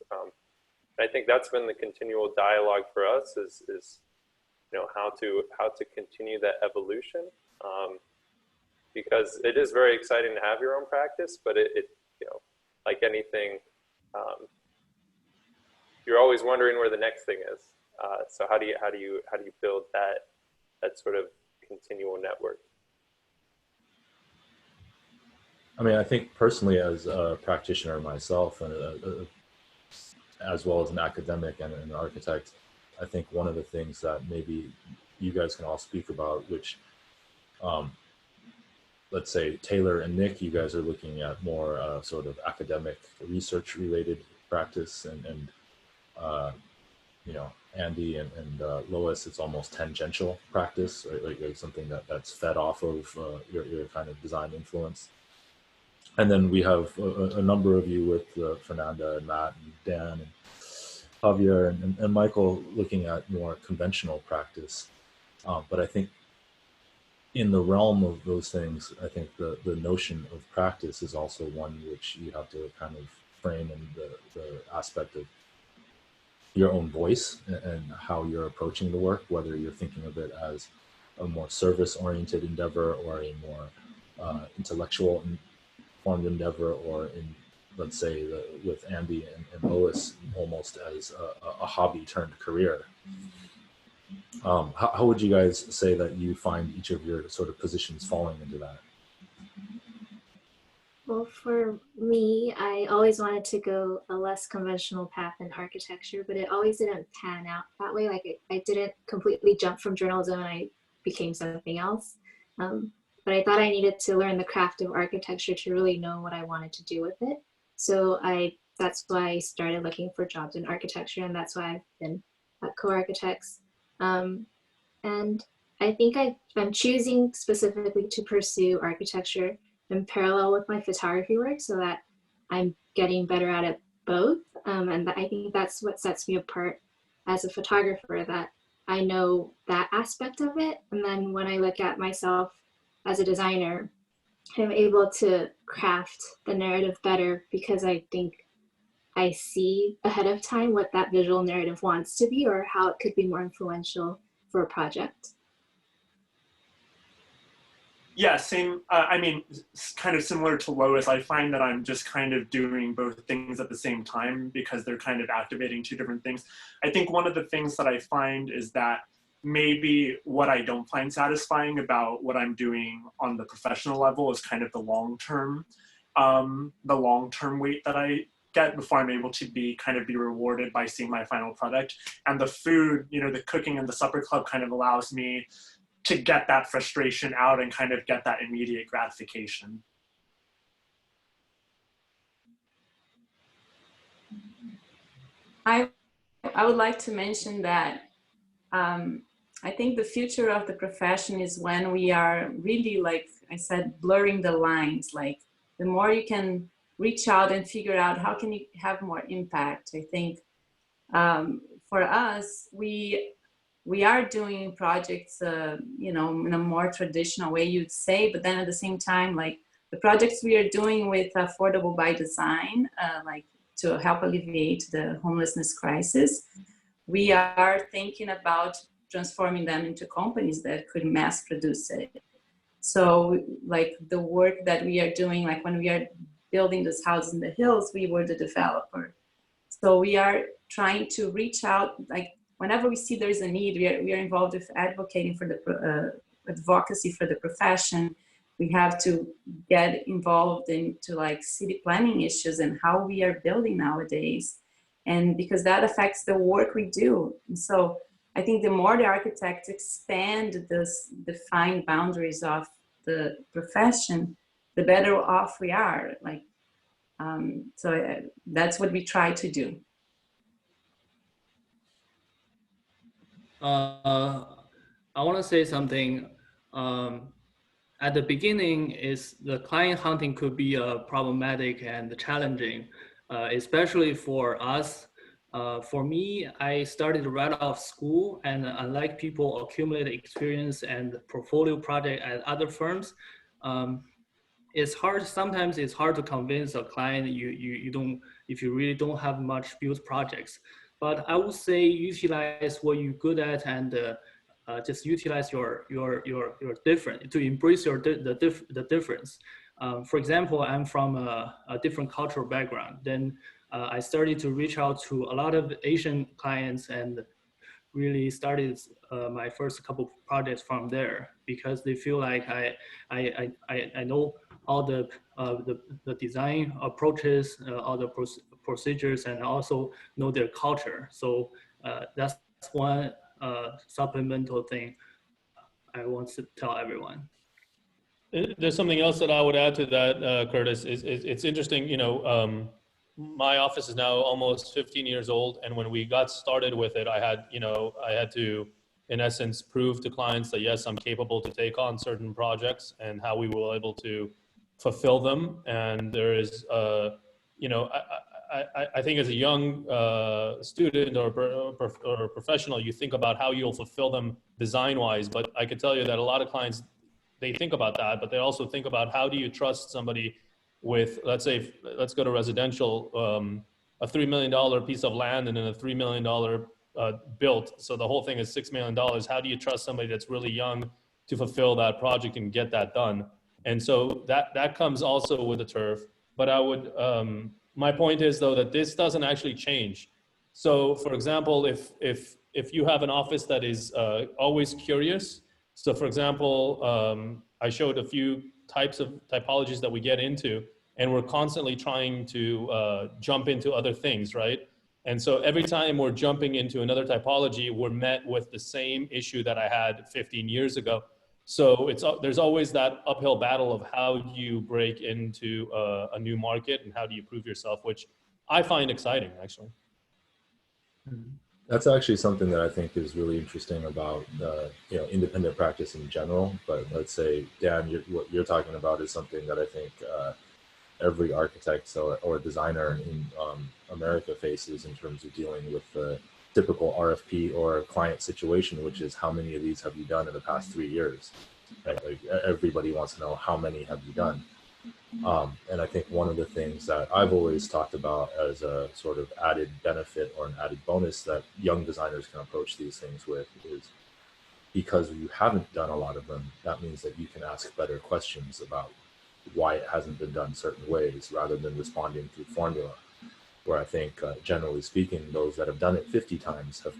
I think that's been the continual dialogue for us is how to continue that evolution, because it is very exciting to have your own practice, but it like anything, you're always wondering where the next thing is. So how do you build that sort of continual network? I mean, I think personally, as a practitioner myself, and as well as an academic and an architect, I think one of the things that maybe you guys can all speak about, which, let's say Taylor and Nick, you guys are looking at more sort of academic research-related practice, and Andy and Lois, it's almost tangential practice, right? Like something that's fed off of your kind of design influence. And then we have a number of you with Fernanda and Matt and Dan and Javier and Michael looking at more conventional practice. But I think in the realm of those things, I think the notion of practice is also one which you have to kind of frame in the aspect of your own voice and how you're approaching the work, whether you're thinking of it as a more service-oriented endeavor or a more intellectual formed endeavor, or in, let's say, with Andy and Lois, almost as a hobby turned career. How would you guys say that you find each of your sort of positions falling into that? Well, for me, I always wanted to go a less conventional path in architecture, but it always didn't pan out that way. Like I didn't completely jump from journalism and I became something else. But I thought I needed to learn the craft of architecture to really know what I wanted to do with it. So that's why I started looking for jobs in architecture, and that's why I've been at Co-Architects. And I think I'm choosing specifically to pursue architecture in parallel with my photography work so that I'm getting better at it both. And I think that's what sets me apart as a photographer, that I know that aspect of it. And then when I look at myself as a designer, I'm able to craft the narrative better because I think I see ahead of time what that visual narrative wants to be or how it could be more influential for a project. Yeah, same. I mean, kind of similar to Lois, I find that I'm just kind of doing both things at the same time because they're kind of activating two different things. I think one of the things that I find is that maybe what I don't find satisfying about what I'm doing on the professional level is kind of the long-term weight that I get before I'm able to be rewarded by seeing my final product. And the food, the cooking and the supper club kind of allows me to get that frustration out and kind of get that immediate gratification. I would like to mention that I think the future of the profession is when we are really, like I said, blurring the lines. Like the more you can reach out and figure out how can you have more impact. I think for us, we are doing projects, in a more traditional way, you'd say, but then at the same time, like the projects we are doing with Affordable by Design, like to help alleviate the homelessness crisis, we are thinking about transforming them into companies that could mass produce it. So like the work that we are doing, like when we are building those houses in the hills, we were the developer. So we are trying to reach out, like whenever we see there's a need, we are involved with advocating for the advocacy for the profession. We have to get involved into like city planning issues and how we are building nowadays. And because that affects the work we do. And so I think the more the architects expand this defined boundaries of the profession, the better off we are. Like, so that's what we try to do. I want to say something. At the beginning, is the client hunting could be problematic and challenging, especially for us. For me, I started right off school, and unlike people accumulate experience and portfolio project at other firms, it's hard. Sometimes it's hard to convince a client you don't, if you really don't have much built projects. But I would say utilize what you're good at and just utilize your different, to embrace the difference. For example, I'm from a different cultural background. Then I started to reach out to a lot of Asian clients and really started my first couple of projects from there, because they feel like I know all the design approaches, all the procedures, and also know their culture. So that's one supplemental thing I want to tell everyone. There's something else that I would add to that, Curtis. It's interesting, you know, my office is now almost 15 years old, and when we got started with it, I had to, in essence, prove to clients that yes, I'm capable to take on certain projects and how we were able to fulfill them. And there is, you know, I think as a young student or professional, you think about how you'll fulfill them design-wise. But I could tell you that a lot of clients, they think about that, but they also think about how do you trust somebody with, let's say, let's go to residential, a $3 million piece of land and then a $3 million built. So the whole thing is $6 million. How do you trust somebody that's really young to fulfill that project and get that done? And so that comes also with the turf. But I would, my point is though, that this doesn't actually change. So for example, if you have an office that is always curious, so for example, I showed a few types of typologies that we get into, and we're constantly trying to jump into other things, right? And so every time we're jumping into another typology, we're met with the same issue that I had 15 years ago. So there's always that uphill battle of how do you break into a new market and how do you prove yourself, which I find exciting, actually. That's actually something that I think is really interesting about you know, independent practice in general. But let's say, Dan, what you're talking about is something that I think every architect or designer in America faces in terms of dealing with the typical RFP or client situation, which is how many of these have you done in the past 3 years? Right? Like everybody wants to know how many have you done. And I think one of the things that I've always talked about as a sort of added benefit or an added bonus that young designers can approach these things with is, because you haven't done a lot of them, that means that you can ask better questions about why it hasn't been done certain ways rather than responding through formula. Where I think, generally speaking, those that have done it 50 times have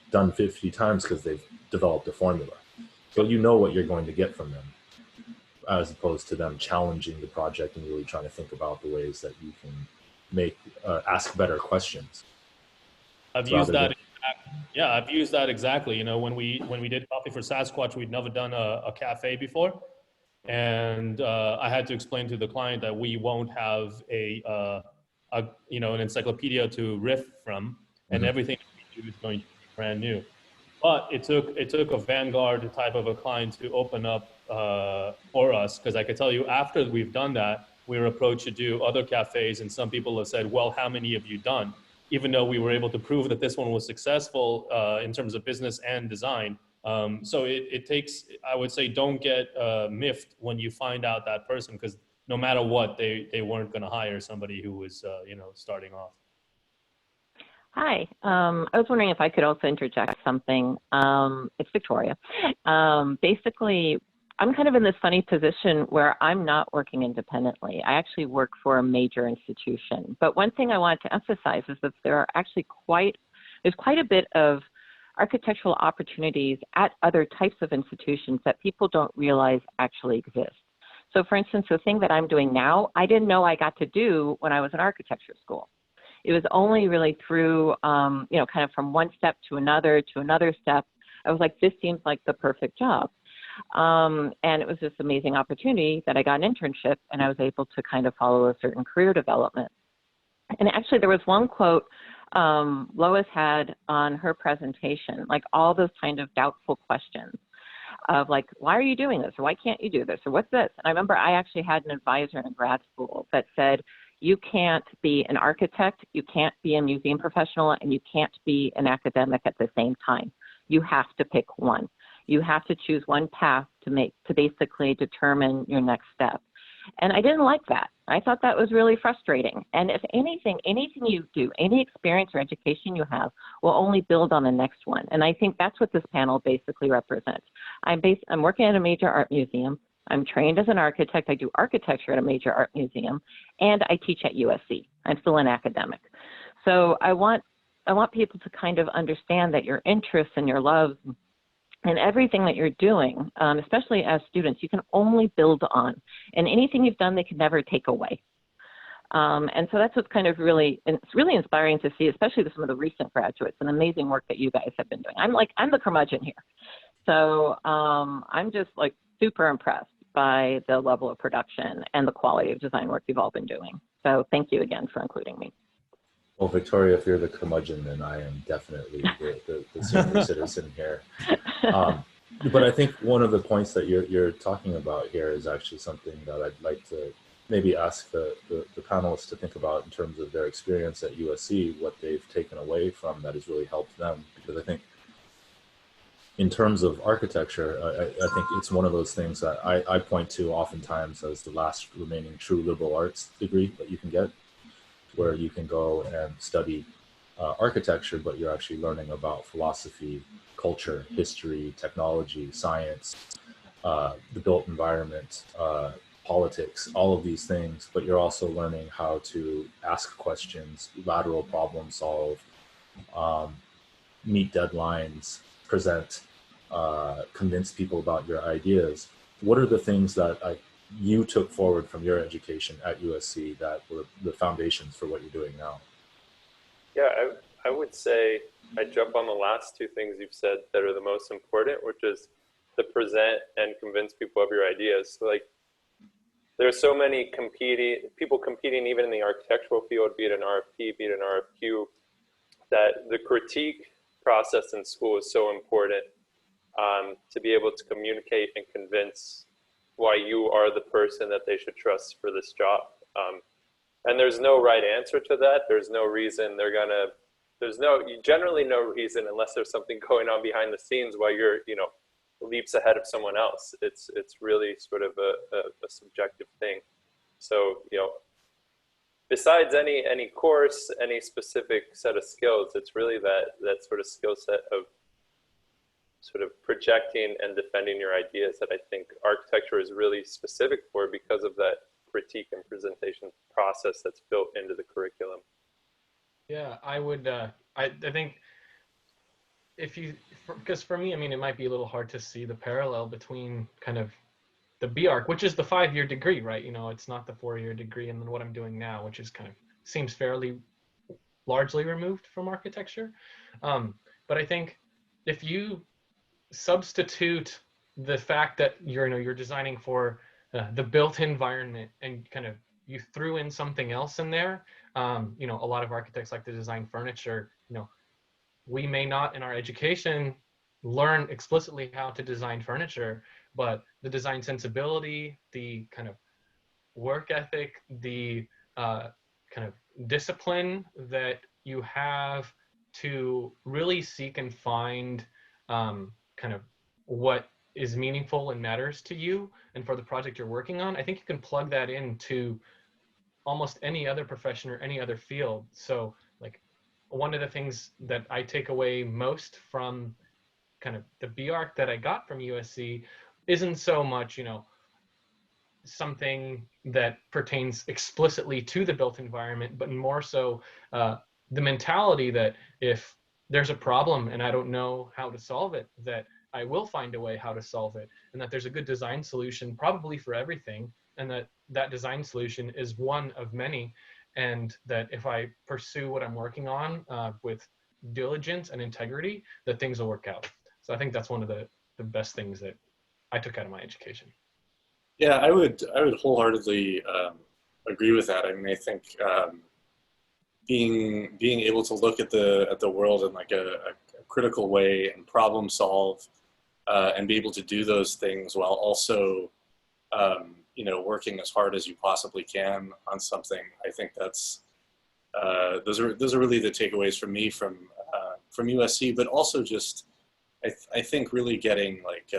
done 50 times because they've developed a formula. So you know what you're going to get from them, as opposed to them challenging the project and really trying to think about the ways that you can make, ask better questions. I've used that. Yeah, I've used that exactly. You know, when we did Coffee for Sasquatch, we'd never done a cafe before. And I had to explain to the client that we won't have you know, an encyclopedia to riff from, and everything we do is going to be brand new. But it took a vanguard type of a client to open up for us, because I could tell you after we've done that, we were approached to do other cafes, and some people have said, well, how many have you done? Even though we were able to prove that this one was successful in terms of business and design. So it takes, I would say, don't get miffed when you find out that person, because no matter what, they weren't going to hire somebody who was, you know, starting off. Hi, I was wondering if I could also interject something. It's Victoria. Basically, I'm kind of in this funny position where I'm not working independently. I actually work for a major institution. But one thing I want to emphasize is that there are actually there's quite a bit of architectural opportunities at other types of institutions that people don't realize actually exist. So for instance, the thing that I'm doing now, I didn't know I got to do when I was in architecture school. It was only really through, you know, kind of from one step to another step. I was like, this seems like the perfect job. And it was this amazing opportunity that I got an internship, and I was able to kind of follow a certain career development. And actually there was one quote Lois had on her presentation, like all those kind of doubtful questions of like, why are you doing this? Or why can't you do this? Or what's this? And I remember I actually had an advisor in grad school that said, you can't be an architect, you can't be a museum professional, and you can't be an academic at the same time. You have to pick one. You have to choose one path to basically determine your next step. And I didn't like that. I thought that was really frustrating. And if anything you do, any experience or education you have will only build on the next one. And I think that's what this panel basically represents. I'm working at a major art museum. I'm trained as an architect. I do architecture at a major art museum, and I teach at USC. I'm still an academic. So I want people to kind of understand that your interests and your loves and everything that you're doing, especially as students, you can only build on. And anything you've done, they can never take away. And so that's what's kind of it's really inspiring to see, especially with some of the recent graduates, and amazing work that you guys have been doing. I'm the curmudgeon here. So I'm just like super impressed by the level of production and the quality of design work you've all been doing. So thank you again for including me. Well, Victoria, if you're the curmudgeon, then I am definitely the senior citizen here. But I think one of the points that you're talking about here is actually something that I'd like to maybe ask the panelists to think about in terms of their experience at USC, what they've taken away from that has really helped them. Because I think in terms of architecture, I think it's one of those things that I point to oftentimes as the last remaining true liberal arts degree that you can get, where you can go and study architecture, but you're actually learning about philosophy, culture, history, technology, science, the built environment, politics, all of these things, but you're also learning how to ask questions, lateral problem solve, meet deadlines, present, convince people about your ideas. What are the things that you took forward from your education at USC that were the foundations for what you're doing now? Yeah, I would say I jump on the last two things you've said that are the most important, which is to present and convince people of your ideas. So like, there's so many people competing even in the architectural field, be it an RFP, be it an RFQ, that the critique process in school is so important to be able to communicate and convince why you are the person that they should trust for this job. And there's no right answer to that. There's no reason generally no reason, unless there's something going on behind the scenes while you're, leaps ahead of someone else. It's really sort of a subjective thing. So, besides any course, any specific set of skills, it's really that sort of skill set of sort of projecting and defending your ideas that I think architecture is really specific for, because of that critique and presentation process that's built into the curriculum. Yeah, I would, I think because for me, I mean, it might be a little hard to see the parallel between kind of the B.Arch, which is the 5-year degree, right? It's not the 4-year degree, and then what I'm doing now, which is kind of seems fairly largely removed from architecture. But I think if you substitute the fact that you're designing for the built environment, and kind of you threw in something else in there, a lot of architects like to design furniture. We may not in our education learn explicitly how to design furniture, but the design sensibility, the kind of work ethic, the kind of discipline that you have to really seek and find kind of what is meaningful and matters to you and for the project you're working on, I think you can plug that into almost any other profession or any other field. So like, one of the things that I take away most from kind of the B.Arch that I got from USC isn't so much, something that pertains explicitly to the built environment, but more so the mentality that if there's a problem and I don't know how to solve it, that I will find a way how to solve it, and that there's a good design solution probably for everything, and that design solution is one of many, and that if I pursue what I'm working on with diligence and integrity, that things will work out. So I think that's one of the best things that I took out of my education. Yeah, I would wholeheartedly agree with that. I mean, I think being able to look at the world in like a critical way and problem solve, and be able to do those things while also working as hard as you possibly can on something. I think that's those are really the takeaways from me from USC, but also just I think really getting like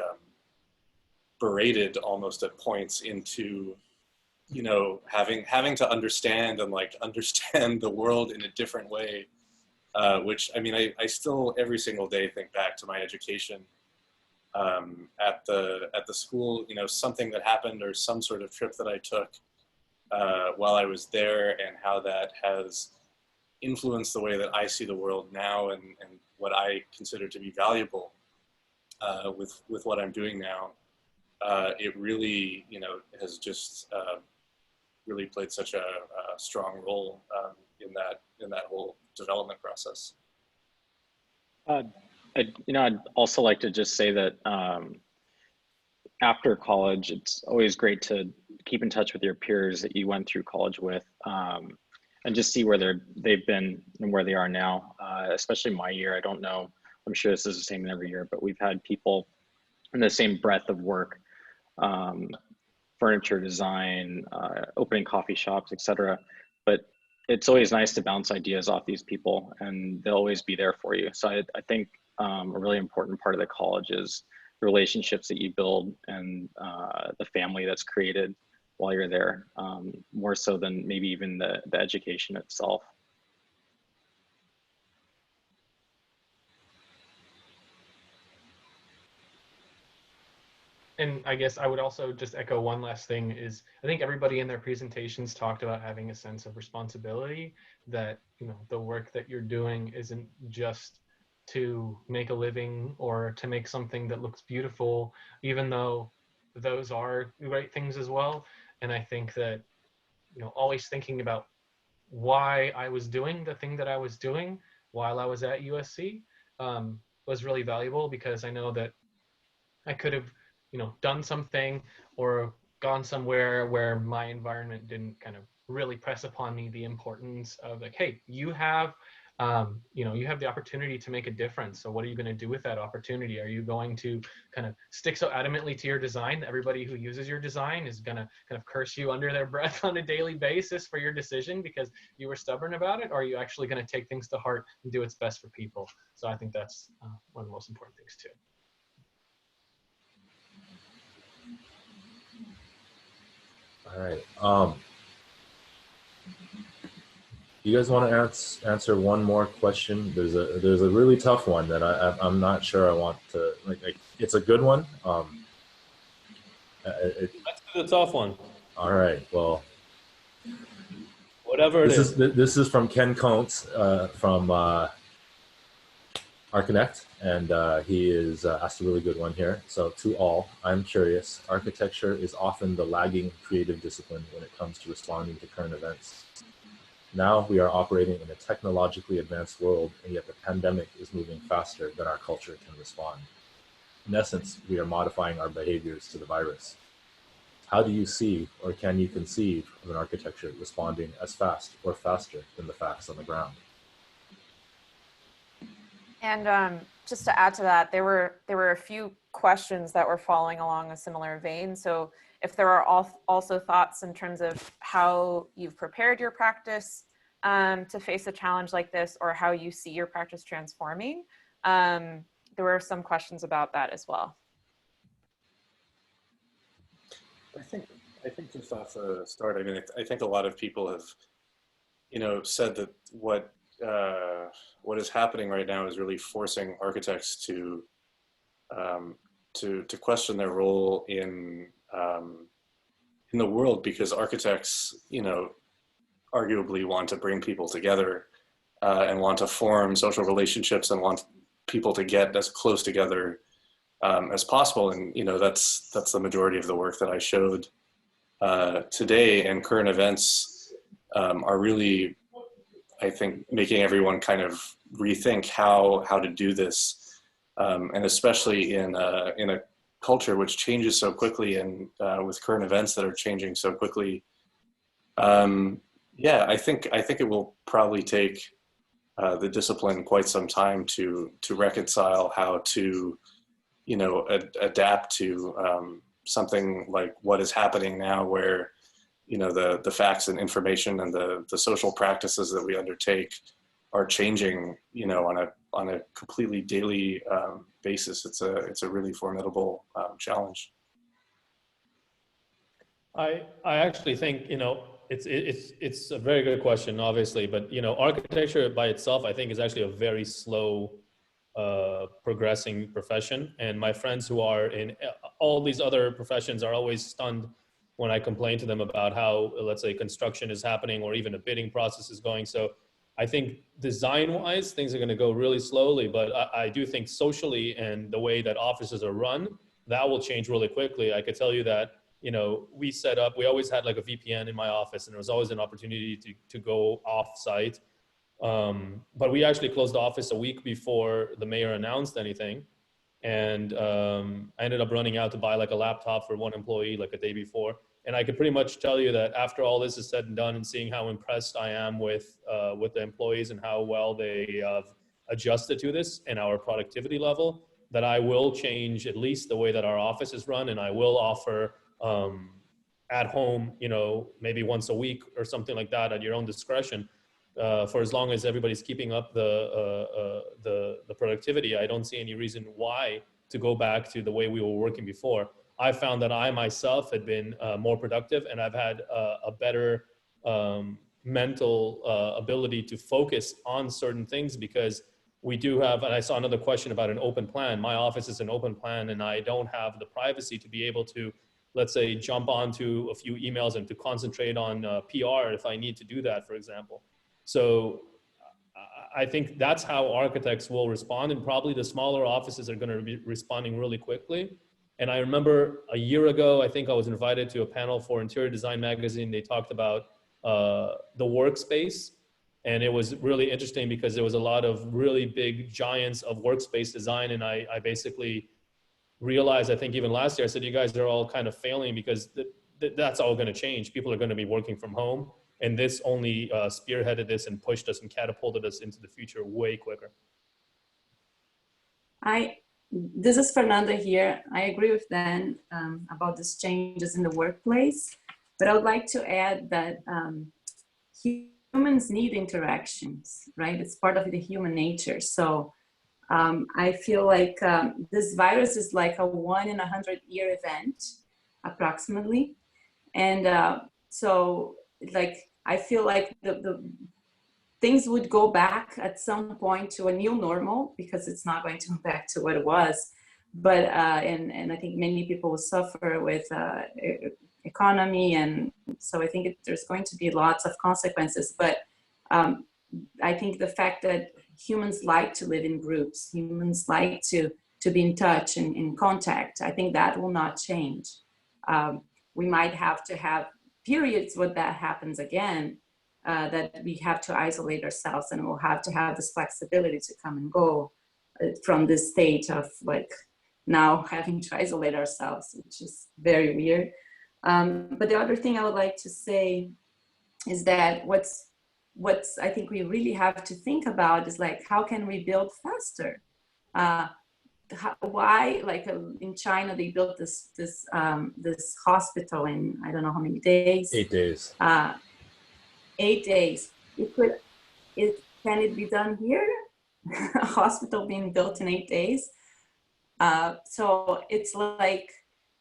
berated almost at points into you know, having to understand and like understand the world in a different way, which I mean, I still every single day think back to my education at the school, you know, something that happened or some sort of trip that I took while I was there, and how that has influenced the way that I see the world now, and what I consider to be valuable with what I'm doing now. It really, you know, has just really played such a strong role in that whole development process. I'd also like to just say that after college, it's always great to keep in touch with your peers that you went through college with, and just see where they've been and where they are now. Especially my year, I don't know, I'm sure this is the same in every year, but we've had people in the same breadth of work, furniture design, opening coffee shops, etc. But it's always nice to bounce ideas off these people, and they'll always be there for you. So I think a really important part of the college is the relationships that you build, and the family that's created while you're there, more so than maybe even the education itself. And I guess I would also just echo one last thing is, I think everybody in their presentations talked about having a sense of responsibility, that, you know, the work that you're doing isn't just to make a living or to make something that looks beautiful, even though those are great things as well. And I think that, you know, always thinking about why I was doing the thing that I was doing while I was at USC was really valuable, because I know that I could have, you know, done something or gone somewhere where my environment didn't kind of really press upon me the importance of, like, hey, you have, you know, you have the opportunity to make a difference. So what are you going to do with that opportunity? Are you going to kind of stick so adamantly to your design that everybody who uses your design is going to kind of curse you under their breath on a daily basis for your decision because you were stubborn about it? Or are you actually going to take things to heart and do what's best for people? So I think that's one of the most important things too. All right. You guys want to answer one more question? There's a really tough one that I'm not sure I want to, like it's a good one. Let's do the tough one. All right. Well, whatever it is. This is from Ken Coates from Architect, and he is asked a really good one here. So, to all, I'm curious. Architecture is often the lagging creative discipline when it comes to responding to current events. Now we are operating in a technologically advanced world, and yet the pandemic is moving faster than our culture can respond. In essence, we are modifying our behaviors to the virus. How do you see, or can you conceive of an architecture responding as fast or faster than the facts on the ground? And just to add to that, there were a few questions that were following along a similar vein. So if there are also thoughts in terms of how you've prepared your practice to face a challenge like this, or how you see your practice transforming, there were some questions about that as well. I think just off the start, I mean, I think a lot of people have, you know, said that what is happening right now is really forcing architects to question their role in the world, because architects, you know, arguably want to bring people together and want to form social relationships and want people to get as close together as possible. And, you know, that's the majority of the work that I showed today. And current events are really, I think, making everyone kind of rethink how to do this, and especially in a culture which changes so quickly, and with current events that are changing so quickly. Yeah, I think it will probably take the discipline quite some time to reconcile how to, you know, adapt to something like what is happening now, where, you know, the facts and information and the social practices that we undertake are changing, you know, on a completely daily basis. It's a really formidable challenge. I actually think, you know, it's a very good question, obviously, but you know, architecture by itself, I think, is actually a very slow progressing profession. And my friends who are in all these other professions are always stunned when I complain to them about how, let's say, construction is happening or even a bidding process is going. So I think design-wise, things are going to go really slowly, but I do think socially and the way that offices are run, that will change really quickly. I could tell you that, you know, we always had like a VPN in my office, and there was always an opportunity to go off-site. But we actually closed the office a week before the mayor announced anything. And I ended up running out to buy like a laptop for one employee like a day before. And I could pretty much tell you that after all this is said and done, and seeing how impressed I am with the employees and how well they have adjusted to this and our productivity level, that I will change at least the way that our office is run, and I will offer at home, you know, maybe once a week or something like that at your own discretion. For as long as everybody's keeping up the productivity, I don't see any reason why to go back to the way we were working before. I found that I myself had been more productive, and I've had a better mental ability to focus on certain things, because we do have, and I saw another question about an open plan. My office is an open plan, and I don't have the privacy to be able to, let's say, jump onto a few emails and to concentrate on PR if I need to do that, for example. So I think that's how architects will respond, and probably the smaller offices are going to be responding really quickly. And I remember a year ago, I think I was invited to a panel for Interior Design Magazine. They talked about the workspace, and it was really interesting because there was a lot of really big giants of workspace design. And I basically realized, I think even last year, I said, you guys are all kind of failing, because that's all going to change. People are going to be working from home. And this only spearheaded this and pushed us and catapulted us into the future way quicker. This is Fernanda here. I agree with Dan about these changes in the workplace, but I would like to add that humans need interactions, right? It's part of the human nature. So I feel like this virus is like a 1 in 100-year event, approximately. And so like, I feel like the things would go back at some point to a new normal, because it's not going to go back to what it was. But, and I think many people will suffer with economy. And so I think there's going to be lots of consequences. But I think the fact that humans like to live in groups, humans like to be in touch and in contact, I think that will not change. We might have to have periods where that happens again, that we have to isolate ourselves, and we'll have to have this flexibility to come and go from this state of like now having to isolate ourselves, which is very weird. But the other thing I would like to say is that what's I think we really have to think about is like, how can we build faster? Why, like in China, they built this hospital in, I don't know how many days. 8 days. 8 days. Can it be done here? A hospital being built in 8 days. So it's like,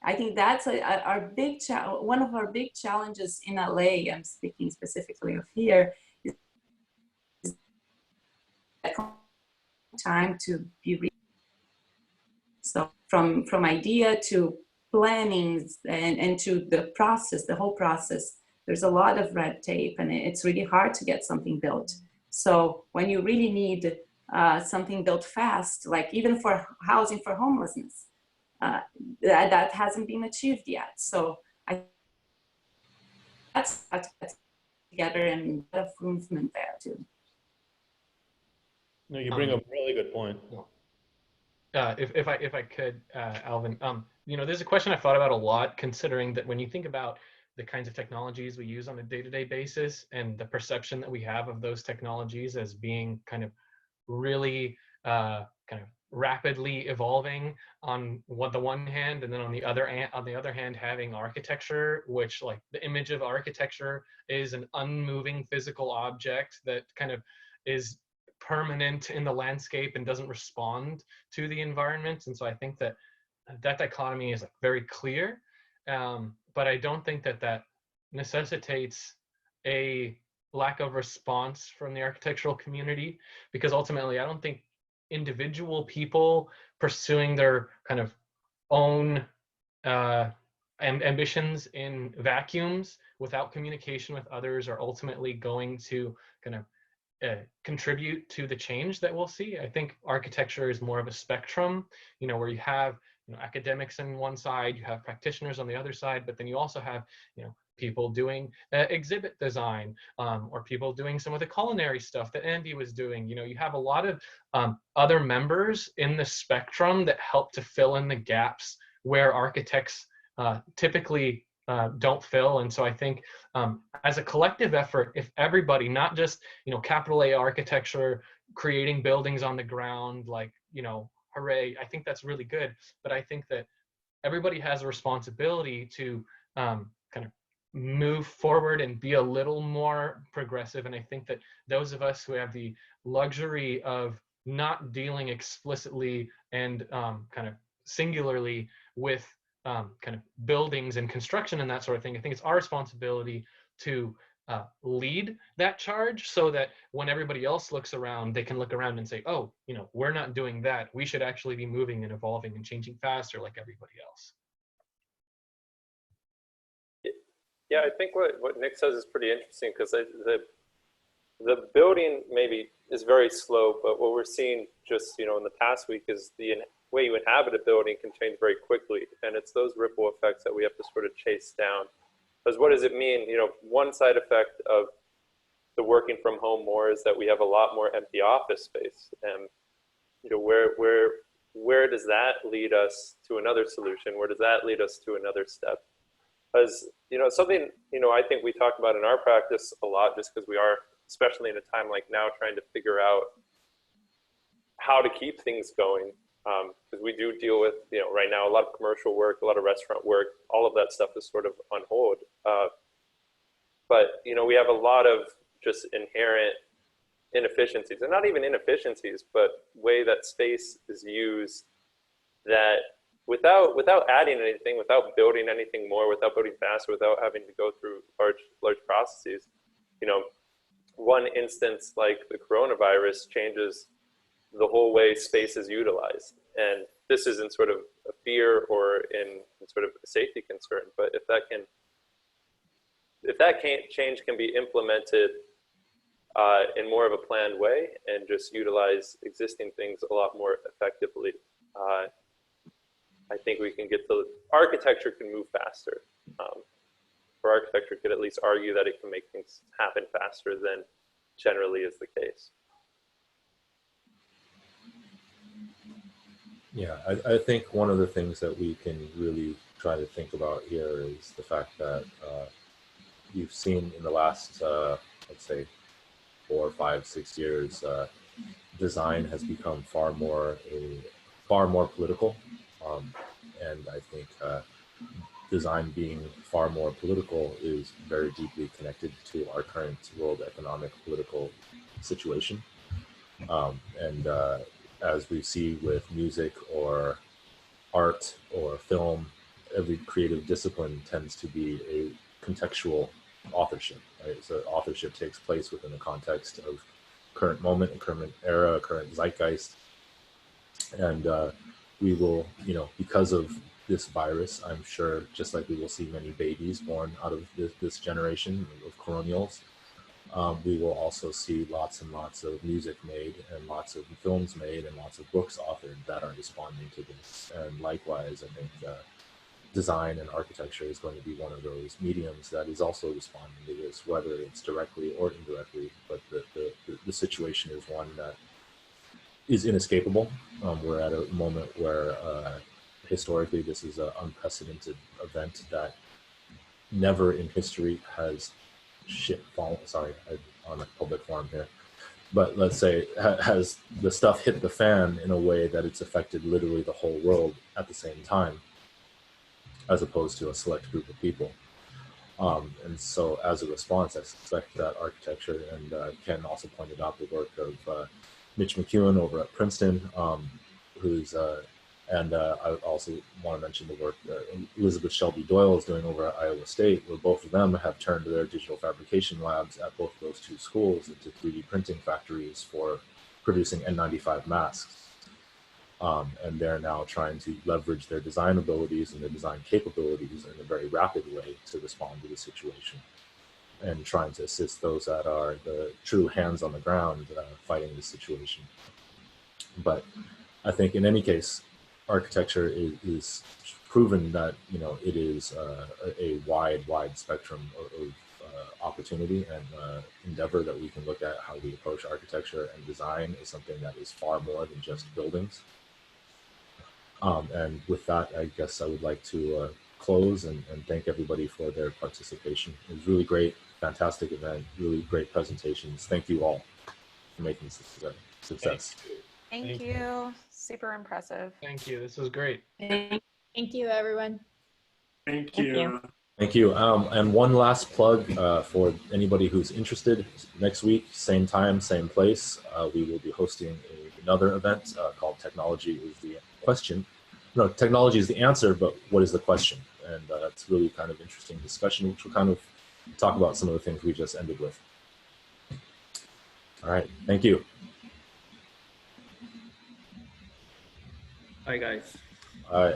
I think that's our big one of our big challenges in LA. I'm speaking specifically of here. Is time to be. So from idea to planning and to the process, the whole process, there's a lot of red tape, and it's really hard to get something built. So when you really need something built fast, like even for housing for homelessness, that hasn't been achieved yet. So that's together, and a lot of movement there too. No, you bring up a really good point. If I could, Alvin, you know, there's a question I've thought about a lot, considering that when you think about the kinds of technologies we use on a day-to-day basis and the perception that we have of those technologies as being kind of really kind of rapidly evolving on the one hand, and then on the other hand having architecture, which, like, the image of architecture is an unmoving physical object that kind of is permanent in the landscape and doesn't respond to the environment. And so I think that that dichotomy is like very clear. but I don't think that that necessitates a lack of response from the architectural community, because ultimately I don't think individual people pursuing their kind of own ambitions in vacuums without communication with others are ultimately going to kind of contribute to the change that we'll see. I think architecture is more of a spectrum, you know, where you have, you know, academics on one side, you have practitioners on the other side, but then you also have, you know, people doing exhibit design, or people doing some of the culinary stuff that Andy was doing. You know, you have a lot of other members in the spectrum that help to fill in the gaps where architects typically don't fill. And so I think as a collective effort, if everybody, not just, you know, capital A architecture, creating buildings on the ground, like, you know, hooray, I think that's really good. But I think that everybody has a responsibility to kind of move forward and be a little more progressive. And I think that those of us who have the luxury of not dealing explicitly and kind of singularly with kind of buildings and construction and that sort of thing, I think it's our responsibility to lead that charge, so that when everybody else looks around, they can look around and say, oh, you know, we're not doing that. We should actually be moving and evolving and changing faster like everybody else. Yeah, I think what Nick says is pretty interesting, because the building maybe is very slow, but what we're seeing just, you know, in the past week is the way you inhabit a building can change very quickly. And it's those ripple effects that we have to sort of chase down. Because what does it mean? You know, one side effect of the working from home more is that we have a lot more empty office space. And, you know, where does that lead us to another solution? Where does that lead us to another step? Because, you know, something, you know, I think we talk about in our practice a lot, just because we are, especially in a time like now, trying to figure out how to keep things going. Because we do deal with, you know, right now, a lot of commercial work, a lot of restaurant work, all of that stuff is sort of on hold. But, you know, we have a lot of just inherent inefficiencies, and not even inefficiencies, but way that space is used that without adding anything, without building anything more, without building faster, without having to go through large processes. You know, one instance like the coronavirus changes the whole way space is utilized. And this isn't sort of a fear or in sort of a safety concern, but if that change can be implemented in more of a planned way and just utilize existing things a lot more effectively, I think we can get to, architecture can move faster. Or architecture could at least argue that it can make things happen faster than generally is the case. Yeah, I think one of the things that we can really try to think about here is the fact that you've seen in the last, let's say, 4, 5, 6 years, design has become far more political, and I think design being far more political is very deeply connected to our current world economic political situation, and as we see with music or art or film, every creative discipline tends to be a contextual authorship, right? So authorship takes place within the context of current moment, a current era, a current zeitgeist. And we will, you know, because of this virus, I'm sure, just like we will see many babies born out of this generation of colonials, we will also see lots and lots of music made and lots of films made and lots of books authored that are responding to this. And likewise, I think design and architecture is going to be one of those mediums that is also responding to this, whether it's directly or indirectly. But the situation is one that is inescapable. We're at a moment where historically this is an unprecedented event that never in history has on a public forum here, but let's say has the stuff hit the fan in a way that it's affected literally the whole world at the same time, as opposed to a select group of people. And so as a response, I suspect that architecture, and Ken also pointed out the work of Mitch McEwen over at Princeton, who's And I also want to mention the work that Elizabeth Shelby Doyle is doing over at Iowa State, where both of them have turned their digital fabrication labs at both of those two schools into 3D printing factories for producing N95 masks. And they're now trying to leverage their design abilities and their design capabilities in a very rapid way to respond to the situation, and trying to assist those that are the true hands on the ground fighting the situation. But I think in any case, architecture is proven that, you know, it is a wide spectrum of opportunity and endeavor that we can look at. How we approach architecture and design is something that is far more than just buildings. And with that, I guess I would like to close and thank everybody for their participation. It was really great, fantastic event, really great presentations. Thank you all for making this a success. Thank you. Super impressive. Thank you. This was great. Thank you, everyone. Thank you. Thank you. And one last plug for anybody who's interested. Next week, same time, same place, we will be hosting another event called Technology is the Question. No, technology is the answer, but what is the question? And that's really kind of interesting discussion, which will kind of talk about some of the things we just ended with. All right, thank you. Bye, guys. All right.